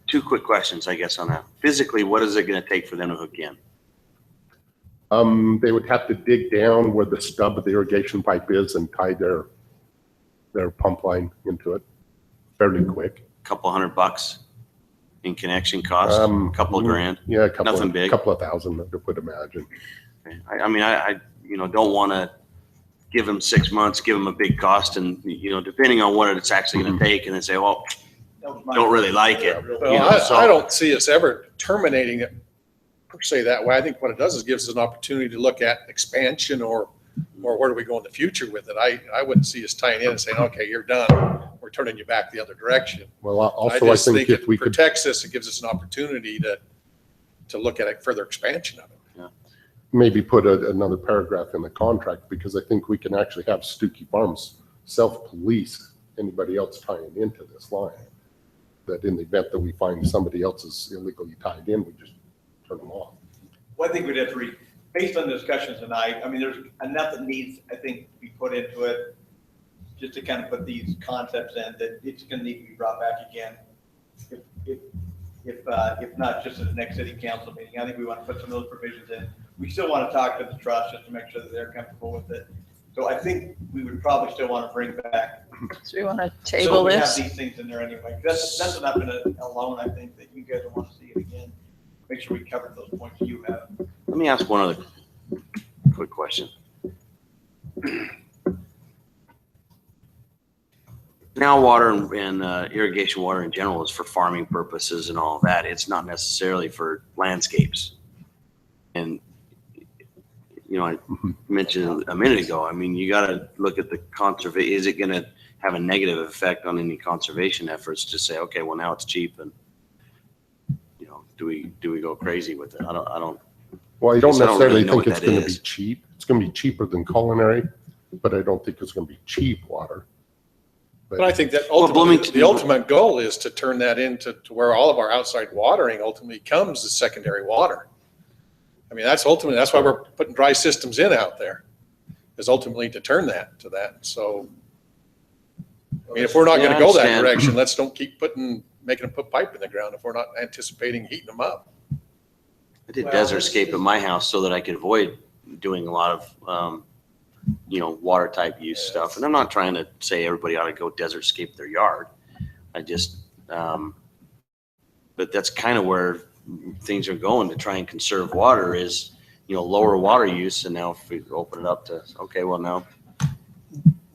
C: two quick questions, I guess, on that. Physically, what is it going to take for them to hook in?
L: They would have to dig down where the stub of the irrigation pipe is and tie their pump line into it fairly quick.
C: Couple $100 in connection cost, couple of grand.
L: Yeah,
C: Nothing big.
L: Couple of thousand, I would imagine.
C: Okay. I don't want to give them 6 months, give them a big cost, and depending on what it's actually going to take, and then say, well, don't really like it.
A: Well, I don't see us ever terminating it per se that way. I think what it does is gives us an opportunity to look at expansion or where do we go in the future with it. I wouldn't see us tying in and saying, okay, you're done. We're turning you back the other direction.
L: Well, also,
A: I just think
L: if
A: it
L: we could
A: protects us, it gives us an opportunity to look at a further expansion of it.
L: maybe put another paragraph in the contract, because I think we can actually have Stuckey Farms self-police anybody else tying into this line. That in the event that we find somebody else is illegally tied in, we just turn them off.
M: Well, I think we'd have to based on the discussions tonight, I mean, there's enough that needs, I think, to be put into it, just to kind of put these concepts in, that it's gonna need to be brought back again. If not just at the next city council meeting, I think we want to put some of those provisions in. We still want to talk to the trust just to make sure that they're comfortable with it. So I think we would probably still want to bring back.
E: So we want to
M: So
E: table
M: we have
E: this?
M: these things in there anyway. That's enough in it alone, I think, that you guys will want to see it again. Make sure we cover those points you have.
C: Let me ask one other quick question. Now, water and irrigation water in general is for farming purposes and all that. It's not necessarily for landscapes. And, you know, I mentioned a minute ago, I mean, you got to look at the conservation. Is it going to have a negative effect on any conservation efforts to say, okay, well, now it's cheap and, you know, do we go crazy with it? I don't.
L: Well, I don't necessarily
C: really know
L: think
C: what
L: it's
C: that
L: going to be
C: is.
L: cheap. It's going to be cheaper than culinary, but I don't think it's going to be cheap water.
A: But I think that
C: Well,
A: ultimately,
C: Bloomington-
A: the ultimate goal is to turn that into to where all of our outside watering ultimately comes as secondary water. I mean, that's why we're putting dry systems in out there, is ultimately to turn that to that. So, I mean, if we're not
C: Yeah,
A: gonna
C: I
A: go that
C: understand.
A: direction, let's don't keep making them put pipe in the ground if we're not anticipating heating them up.
C: I did
N: Well,
C: desert
N: this
C: scape
N: is-
C: at my house so that I could avoid doing a lot of, you know, water type use stuff. And I'm not trying to say everybody ought to go desert scape their yard. I just, but that's kind of where things are going to try and conserve water is, you know, lower water use. And now if we open it up to, okay, well now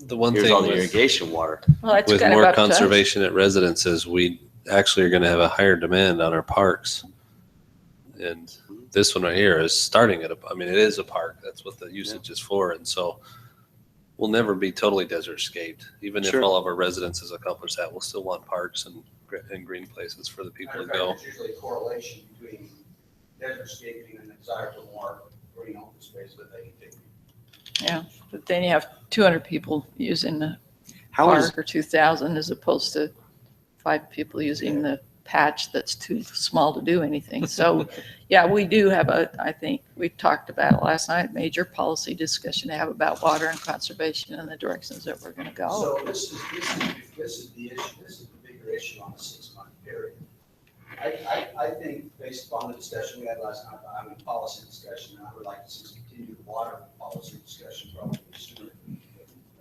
G: The one
C: here's
G: thing
C: all the
G: with,
C: irrigation water.
E: Well, it's
G: with
E: kind of
G: more
E: up to us.
G: conservation at residences, we actually are going to have a higher demand on our parks. And this one right here is starting at I mean, it is a park. That's what the usage is for. And so we'll never be totally desert scaped. Even if
C: Sure.
G: all of our residences accomplish that, we'll still want parks and green places for the people
N: Matter
G: to
N: of fact,
G: go.
N: there's usually a correlation between desert scaping and the desire for more green open space that they can take.
E: Yeah, but then you have 200 people using the
C: How is,
E: park or 2,000 as opposed to 5 people using the patch that's too small to do anything. So, yeah, we do have I think we talked about it last night, major policy discussion to have about water and conservation and the directions that we're going to go.
N: So this is the issue, this is the bigger issue on the 6-month period. I think based upon the discussion we had last night, on the policy discussion, and I would like to see us continue the water policy discussion probably sooner than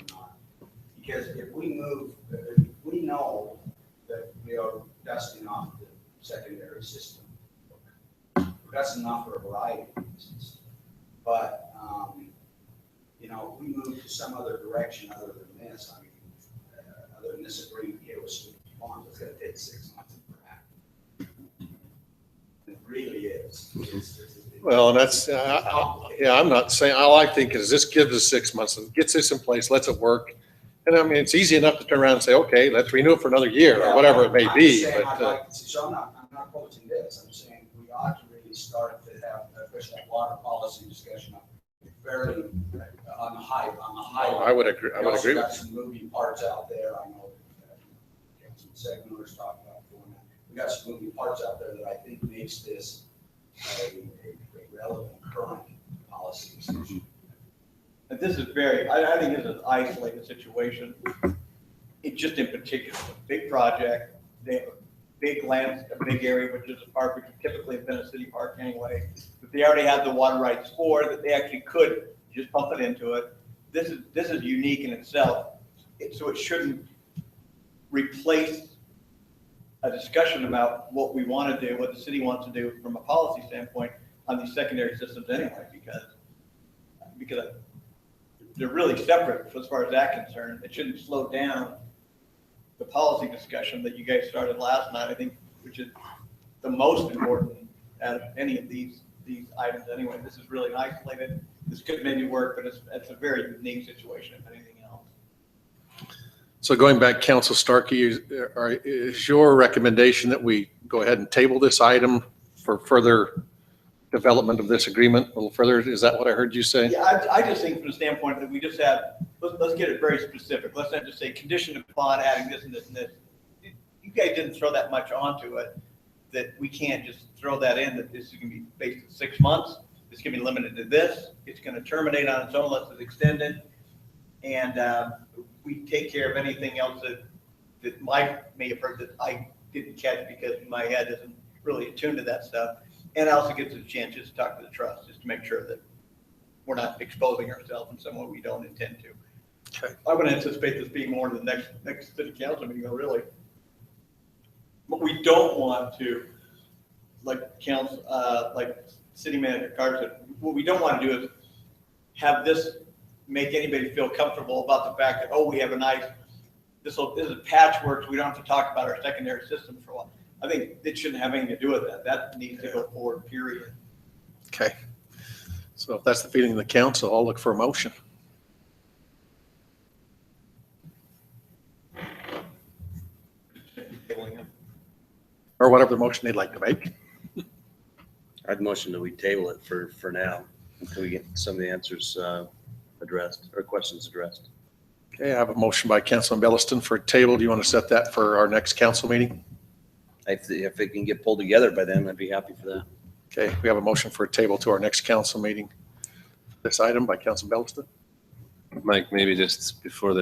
N: not. Because if we know that we are dusting off the secondary system. We're dusting off for a variety of reasons. But, you know, if we move to some other direction other than this, I mean, other than this agreement here with Sweet Ponds, it's gonna take 6 months to crack. It really is.
A: Well, and that's, yeah, I'm not saying, all I think is this gives us 6 months and gets this in place, lets it work. And I mean, it's easy enough to turn around and say, okay, let's renew it for another year or whatever it may
N: I'm
A: be.
N: saying
A: But
N: I'd like to see- So I'm not opposing this, I'm saying we ought to really start to have, push that water policy discussion up fairly on the high.
A: I would agree. I
N: We
A: would
N: also
A: agree.
N: got some moving parts out there, I know, some segmenters talking about doing that. We got some moving parts out there that I think makes this a relevant current policy discussion.
M: And this is I think this is an isolated situation. It just in particular, it's a big project. They have a big land, a big area, which is a park, which would typically have been a city park anyway. But they already had the water rights for that they actually could just pump it into it. This is unique in itself. So it shouldn't replace a discussion about what we want to do, what the city wants to do from a policy standpoint on these secondary systems anyway, because they're really separate as far as that concerned. It shouldn't slow down the policy discussion that you guys started last night, I think, which is the most important out of any of these items anyway. This is really isolated. This could maybe work, but it's a very unique situation, if anything else.
A: So going back, Council Starkey, is your recommendation that we go ahead and table this item for further development of this agreement a little further? Is that what I heard you say?
M: Yeah, I just think from the standpoint that we just have, let's get it very specific. Let's not just say conditioned upon adding this and this and this. You guys didn't throw that much onto it, that we can't just throw that in, that this is gonna be based on 6 months. it's gonna be limited to this. It's gonna terminate on its own unless it's extended. And we take care of anything else that Mike may have heard that I didn't catch because my head isn't really attuned to that stuff. And also gives us a chance just to talk to the trust, just to make sure that we're not exposing ourselves in some way we don't intend to.
A: Okay.
M: I would anticipate this being more in the next city council meeting, really. But we don't want to, like council, like city manager Carter said, what we don't want to do is have this make anybody feel comfortable about the fact that, oh, we have a nice, this is patchwork, so we don't have to talk about our secondary systems for a while. I think it shouldn't have anything to do with that. That needs to go forward, period.
A: Okay. So if that's the feeling of the council, I'll look for a motion. Or whatever the motion they'd like to make.
C: I'd motion that we table it for now until we get some of the answers addressed or questions addressed.
A: Okay, I have a motion by Councilman Belliston for a table. Do you want to set that for our next council meeting?
C: If it can get pulled together by then, I'd be happy for that.
A: Okay, we have a motion for a table to our next council meeting. This item by Councilman Belliston.
G: Mike, maybe just before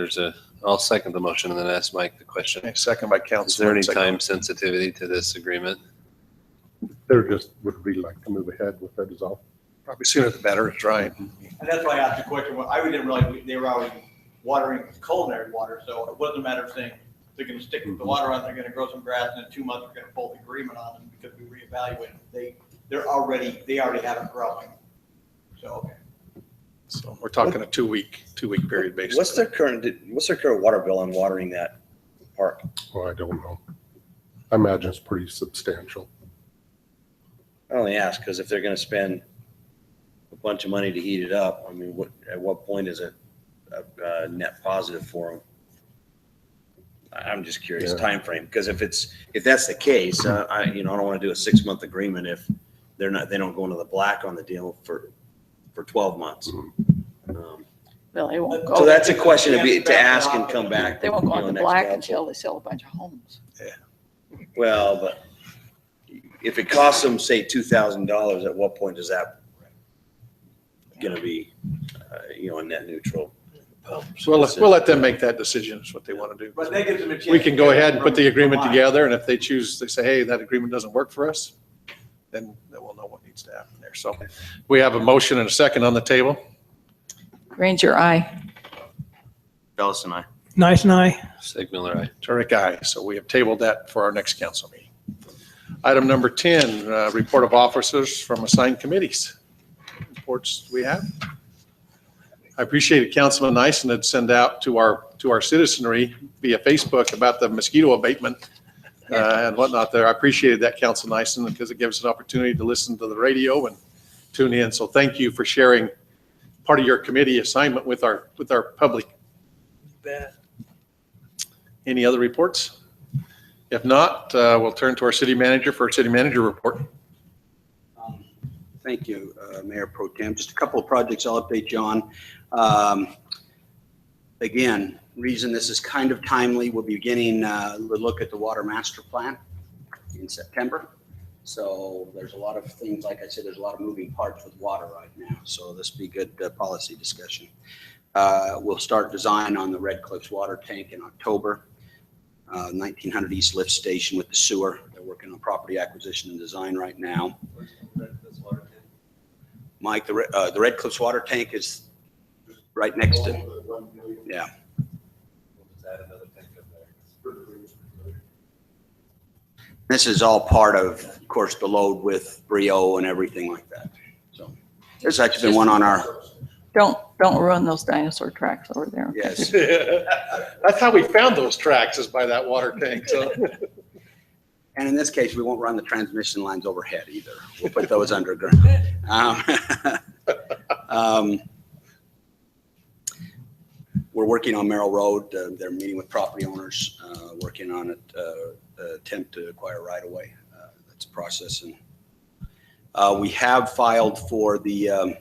G: I'll second the motion and then ask Mike the question.
A: Okay, second by Councilman.
G: Is there any time sensitivity to this agreement?
L: They're just, would really like to move ahead with that is all.
A: Probably sooner the better, it's right.
M: And that's why I asked the question. I didn't realize they were already watering culinary water, so it wasn't a matter of saying they're gonna stick with the water on, they're gonna grow some grass, and in 2 months, we're gonna pull the agreement on them because we reevaluated. They already have it growing. So, okay.
A: So we're talking a two-week period basically.
C: What's their current water bill on watering that park?
L: Well, I don't know. I imagine it's pretty substantial.
C: I only ask because if they're going to spend a bunch of money to heat it up, I mean, at what point is it a net positive for them? I'm just curious, time frame, because if that's the case, I don't want to do a 6-month agreement if they don't go into the black on the deal for 12 months.
E: Well, they won't go.
C: So that's a question to ask and come back.
E: They won't go on the
C: next
E: black
C: council.
E: until they sell a bunch of homes.
C: Well, but if it costs them, say, $2,000, at what point is that going to be, a net neutral?
A: So we'll let them make that decision, is what they want to do.
M: But that gives them a chance.
A: We can go ahead and put the agreement together, and if they say, hey, that agreement doesn't work for us, then we'll know what needs to happen there. So we have a motion and a second on the table.
E: Granger, aye.
C: Bellis and I.
I: Nice and I.
G: Sigmiller, aye.
A: Turek, aye. So we have tabled that for our next council meeting. Item number 10, report of officers from assigned committees. Reports we have. I appreciated Councilman Nyson had sent out to our citizenry via Facebook about the mosquito abatement and whatnot there. I appreciated that, Council Nyson, because it gives us an opportunity to listen to the radio and tune in. So thank you for sharing part of your committee assignment with our public. Any other reports? If not, we'll turn to our city manager for a city manager report.
N: Thank you, Mayor Pro Tem. Just a couple of projects I'll update you on. Again, reason this is kind of timely, we'll be beginning a look at the water master plan in September. So there's a lot of things, like I said, there's a lot of moving parts with water right now. So this will be good policy discussion. We'll start design on the Red Cliffs water tank in October. 1900 East Lift Station with the sewer. They're working on property acquisition and design right now. Mike, the Red Cliffs water tank is right next to, yeah. This is all part of course, the load with Brio and everything like that. So there's actually been one on our.
E: Don't ruin those dinosaur tracks over there.
N: Yes.
A: That's how we found those tracks, is by that water tank. So.
N: And in this case, we won't run the transmission lines overhead either. We'll put those underground. We're working on Merrill Road. They're meeting with property owners, working on it, attempt to acquire right of way. That's a process. And we have filed for the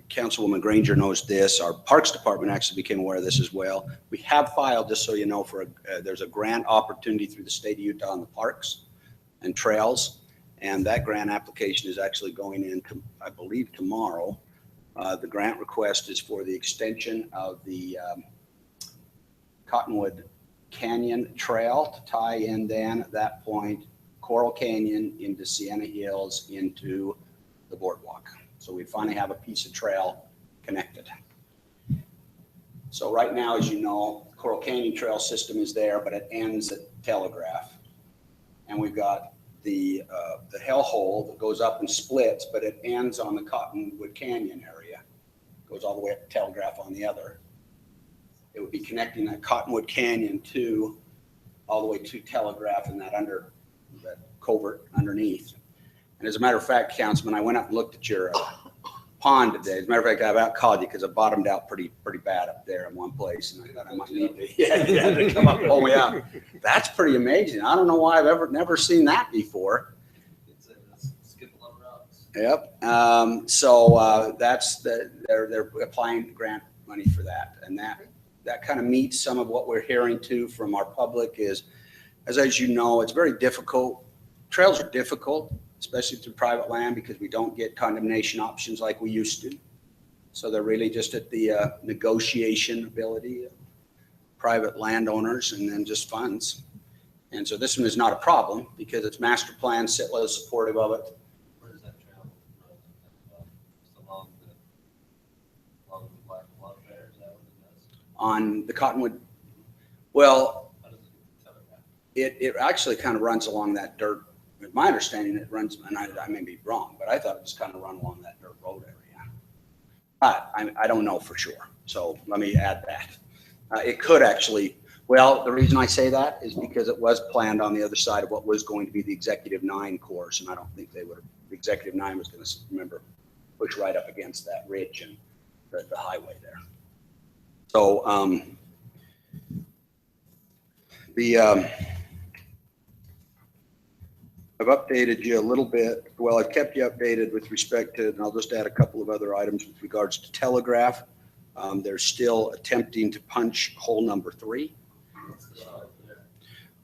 N: Councilwoman Granger knows this. Our Parks Department actually became aware of this as well. We have filed, just so you know, for there's a grant opportunity through the state of Utah on the parks and trails. And that grant application is actually going in, I believe, tomorrow. The grant request is for the extension of the Cottonwood Canyon Trail to tie in then at that point Coral Canyon into Sienna Hills into the boardwalk. So we finally have a piece of trail connected. So right now, as you know, Coral Canyon Trail system is there, but it ends at Telegraph. And we've got the hellhole that goes up and splits, but it ends on the Cottonwood Canyon area. Goes all the way up to Telegraph on the other. It would be connecting that Cottonwood Canyon to all the way to Telegraph and that covert underneath. And as a matter of fact, Councilman, I went up and looked at your pond today. As a matter of fact, I about called you because I bottomed out pretty bad up there in one place, and I thought I might need to, come up and pull me out. That's pretty amazing. I don't know why I've never seen that before. Yep. So that's they're applying grant money for that, and that kind of meets some of what we're hearing too from our public. Is as you know, it's very difficult. Trails are difficult, especially through private land, because we don't get condemnation options like we used to. So they're really just at the negotiation ability of private landowners and then just funds. And so this one is not a problem because it's master plan, Sitla is supportive of it.
G: Where does that trail run? Just along the Black Water Fair, is that what it does?
N: On the Cottonwood, well,
G: How does it telegraph?
N: it actually kind of runs along that dirt. My understanding, it runs, and I may be wrong, but I thought it just kind of run along that dirt road area. But I don't know for sure. So let me add that. It could actually, well, the reason I say that is because it was planned on the other side of what was going to be the Executive 9 course. And I don't think they would, the Executive 9 was going to, push right up against that ridge and the highway there. So I've updated you a little bit. Well, I've kept you updated with respect to, and I'll just add a couple of other items with regards to Telegraph. They're still attempting to punch hole number 3.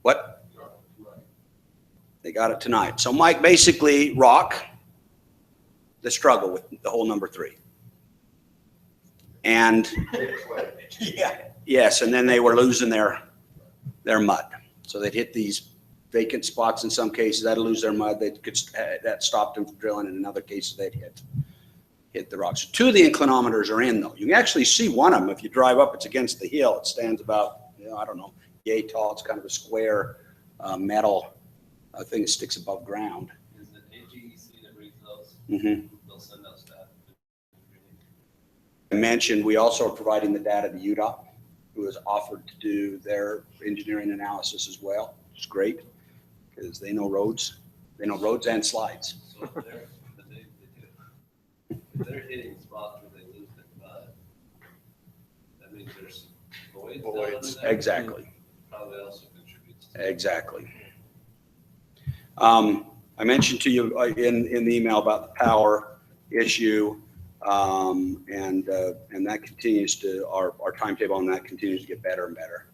N: What? They got it tonight. So Mike, basically rock the struggle with the hole number 3. And yes, and then they were losing their mud. So they'd hit these vacant spots in some cases, that'd lose their mud. That stopped them from drilling. In other cases, they'd hit the rocks. 2 of the inclinometers are in though. You can actually see one of them if you drive up. It's against the hill. It stands about, I don't know, yay tall. It's kind of a square metal thing that sticks above ground.
G: Is it AGEC that reads those?
N: Mm-hmm.
G: They'll send us that.
N: I mentioned we also are providing the data to UDOT, who has offered to do their engineering analysis as well, which is great because they know roads. They know roads and slides.
G: So if they're hitting spots where they lose their mud, that means there's voids down under there.
N: Exactly.
G: Probably also contributes to
N: Exactly. I mentioned to you in the email about the power issue, and that continues to, our timetable on that continues to get better and better.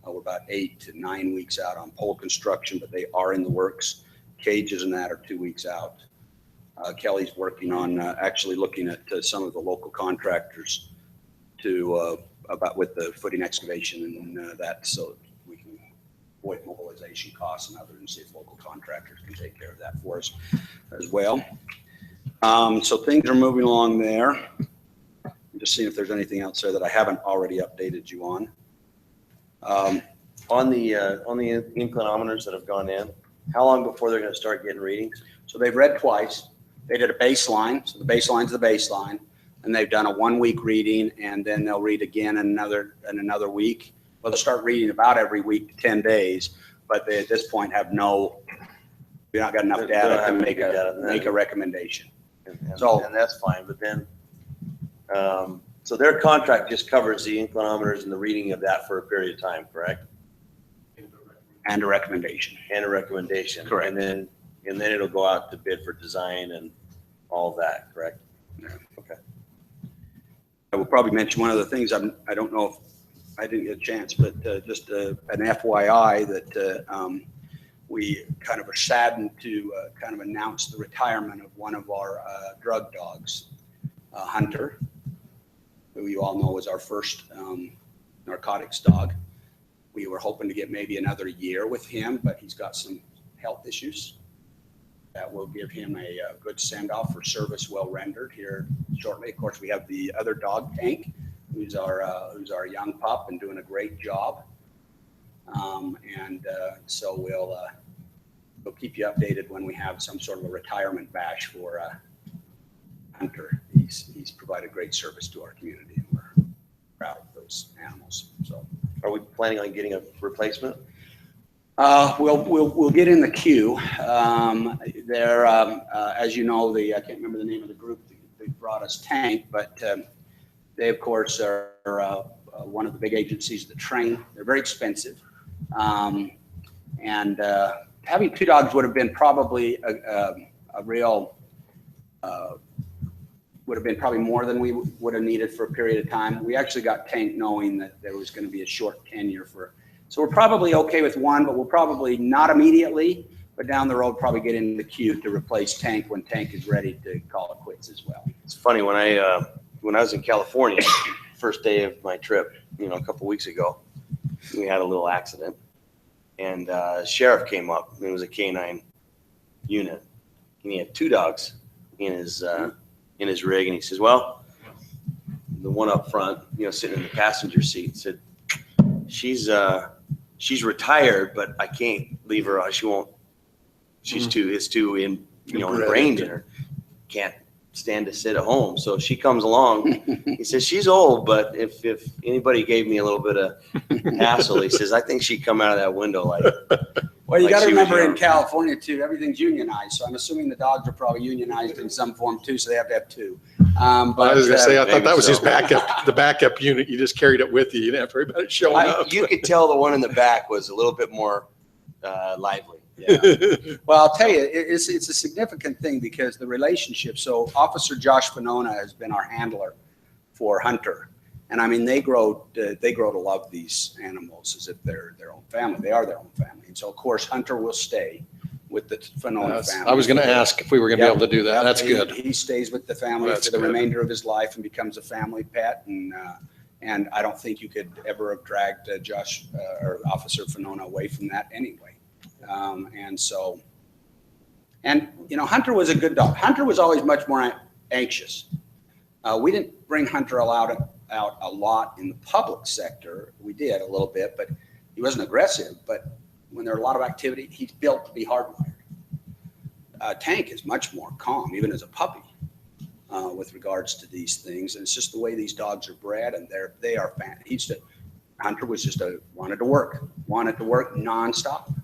N: We're about 8 to 9 weeks out on pole construction, but they are in the works. Cages and that are 2 weeks out. Kelly's working on actually looking at some of the local contractors to about with the footing excavation and that, so we can avoid mobilization costs and others, and see if local contractors can take care of that for us as well. So things are moving along there. I'm just seeing if there's anything else there that I haven't already updated you on.
C: On the inclinometers that have gone in, how long before they're going to start getting readings?
N: So they've read twice. They did a baseline. So the baseline's the baseline, and they've done a 1-week reading, and then they'll read again in another week. Well, they'll start reading about every week to 10 days, but they at this point have we've not got enough data to make a recommendation.
C: And that's fine, but then, so their contract just covers the inclinometers and the reading of that for a period of time, correct?
N: And a recommendation.
C: And a recommendation.
N: Correct.
C: And then it'll go out to bid for design and all of that, correct?
N: Yeah.
C: Okay.
N: I will probably mention one of the things. I don't know if I didn't get a chance, but just an FYI that we kind of are saddened to kind of announce the retirement of one of our drug dogs, Hunter, who you all know was our first narcotics dog. We were hoping to get maybe another year with him, but he's got some health issues that will give him a good send-off for service well rendered here shortly. Of course, we have the other dog, Tank, who's our young pup and doing a great job. So we'll keep you updated when we have some sort of a retirement bash for Hunter. He's provided great service to our community, and we're proud of those animals. So,
C: Are we planning on getting a replacement?
N: we'll get in the queue. There, as you know, I can't remember the name of the group that brought us Tank, but they of course are one of the big agencies that train. They're very expensive, and having two dogs would have been probably a real. Would have been probably more than we would have needed for a period of time. We actually got Tank knowing that there was going to be a short tenure so we're probably okay with one, but we'll probably not immediately, but down the road probably get in the queue to replace Tank when Tank is ready to call it quits as well.
C: It's funny, when I was in California, first day of my trip, a couple weeks ago, we had a little accident, and sheriff came up. It was a canine unit, and he had two dogs in his rig, and he says, well, the one up front, sitting in the passenger seat, said, she's retired, but I can't leave her. She won't. It's too ingrained in her. Can't stand to sit at home. So she comes along. He says, she's old, but if anybody gave me a little bit of hassle, he says, I think she'd come out of that window like.
N: Well, you
C: like
N: got to
C: she was
N: remember in
C: young.
N: California too, everything's unionized. So I'm assuming the dogs are probably unionized in some form too. So they have to have two.
A: I was going to say, I thought that was his
C: so.
A: backup, the backup unit. You just carried it with you. You didn't have to worry about it showing up.
C: You could tell the one in the back was a little bit more lively.
N: Yeah. Well, I'll tell you, it's a significant thing because the relationship. So Officer Josh Finona has been our handler for Hunter. And I mean, they grow to love these animals as if they're their own family. They are their own family. And so, of course, Hunter will stay with the Finona family.
A: I was going to ask if we were going to be able to do that. That's good.
N: He stays with the family
A: That's
N: for the
A: good.
N: remainder of his life and becomes a family pet. And I don't think you could ever have dragged Josh or Officer Finona away from that anyway. Hunter was a good dog. Hunter was always much more anxious. We didn't bring Hunter out a lot in the public sector. We did a little bit, but he wasn't aggressive. But when there are a lot of activity, he's built to be hardwired. Tank is much more calm, even as a puppy, with regards to these things. And it's just the way these dogs are bred, and they are fan. Hunter was just wanted to work nonstop.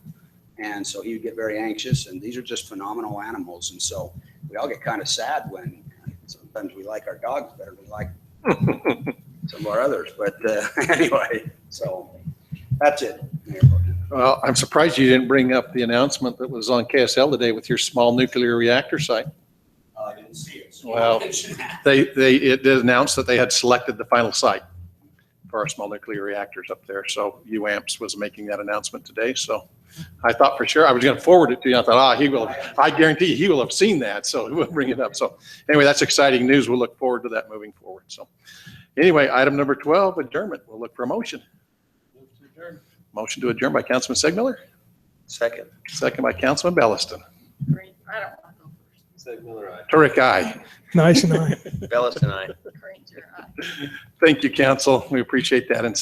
N: And so he would get very anxious, and these are just phenomenal animals. And so we all get kind of sad when sometimes we like our dogs better than we like some of our others. But anyway, so that's it.
A: Well, I'm surprised you didn't bring up the announcement that was on KSL today with your small nuclear reactor site.
N: I didn't see it. So
A: Well, it did announce that they had selected the final site for our small nuclear reactors up there. So UAMPS was making that announcement today. So I thought for sure I was going to forward it to you. I thought, I guarantee you he will have seen that. So we'll bring it up. So anyway, that's exciting news. We'll look forward to that moving forward. So anyway, item number 12, adjournment. We'll look for a motion. Motion to adjourn by Councilman Segmiller.
C: Second.
A: Second by Councilman Belliston.
E: Green, I don't want to go first.
G: Segmiller, aye.
A: Turek, aye.
I: Nice and I.
C: Bellis and I.
E: Granger, aye.
A: Thank you, council. We appreciate that. And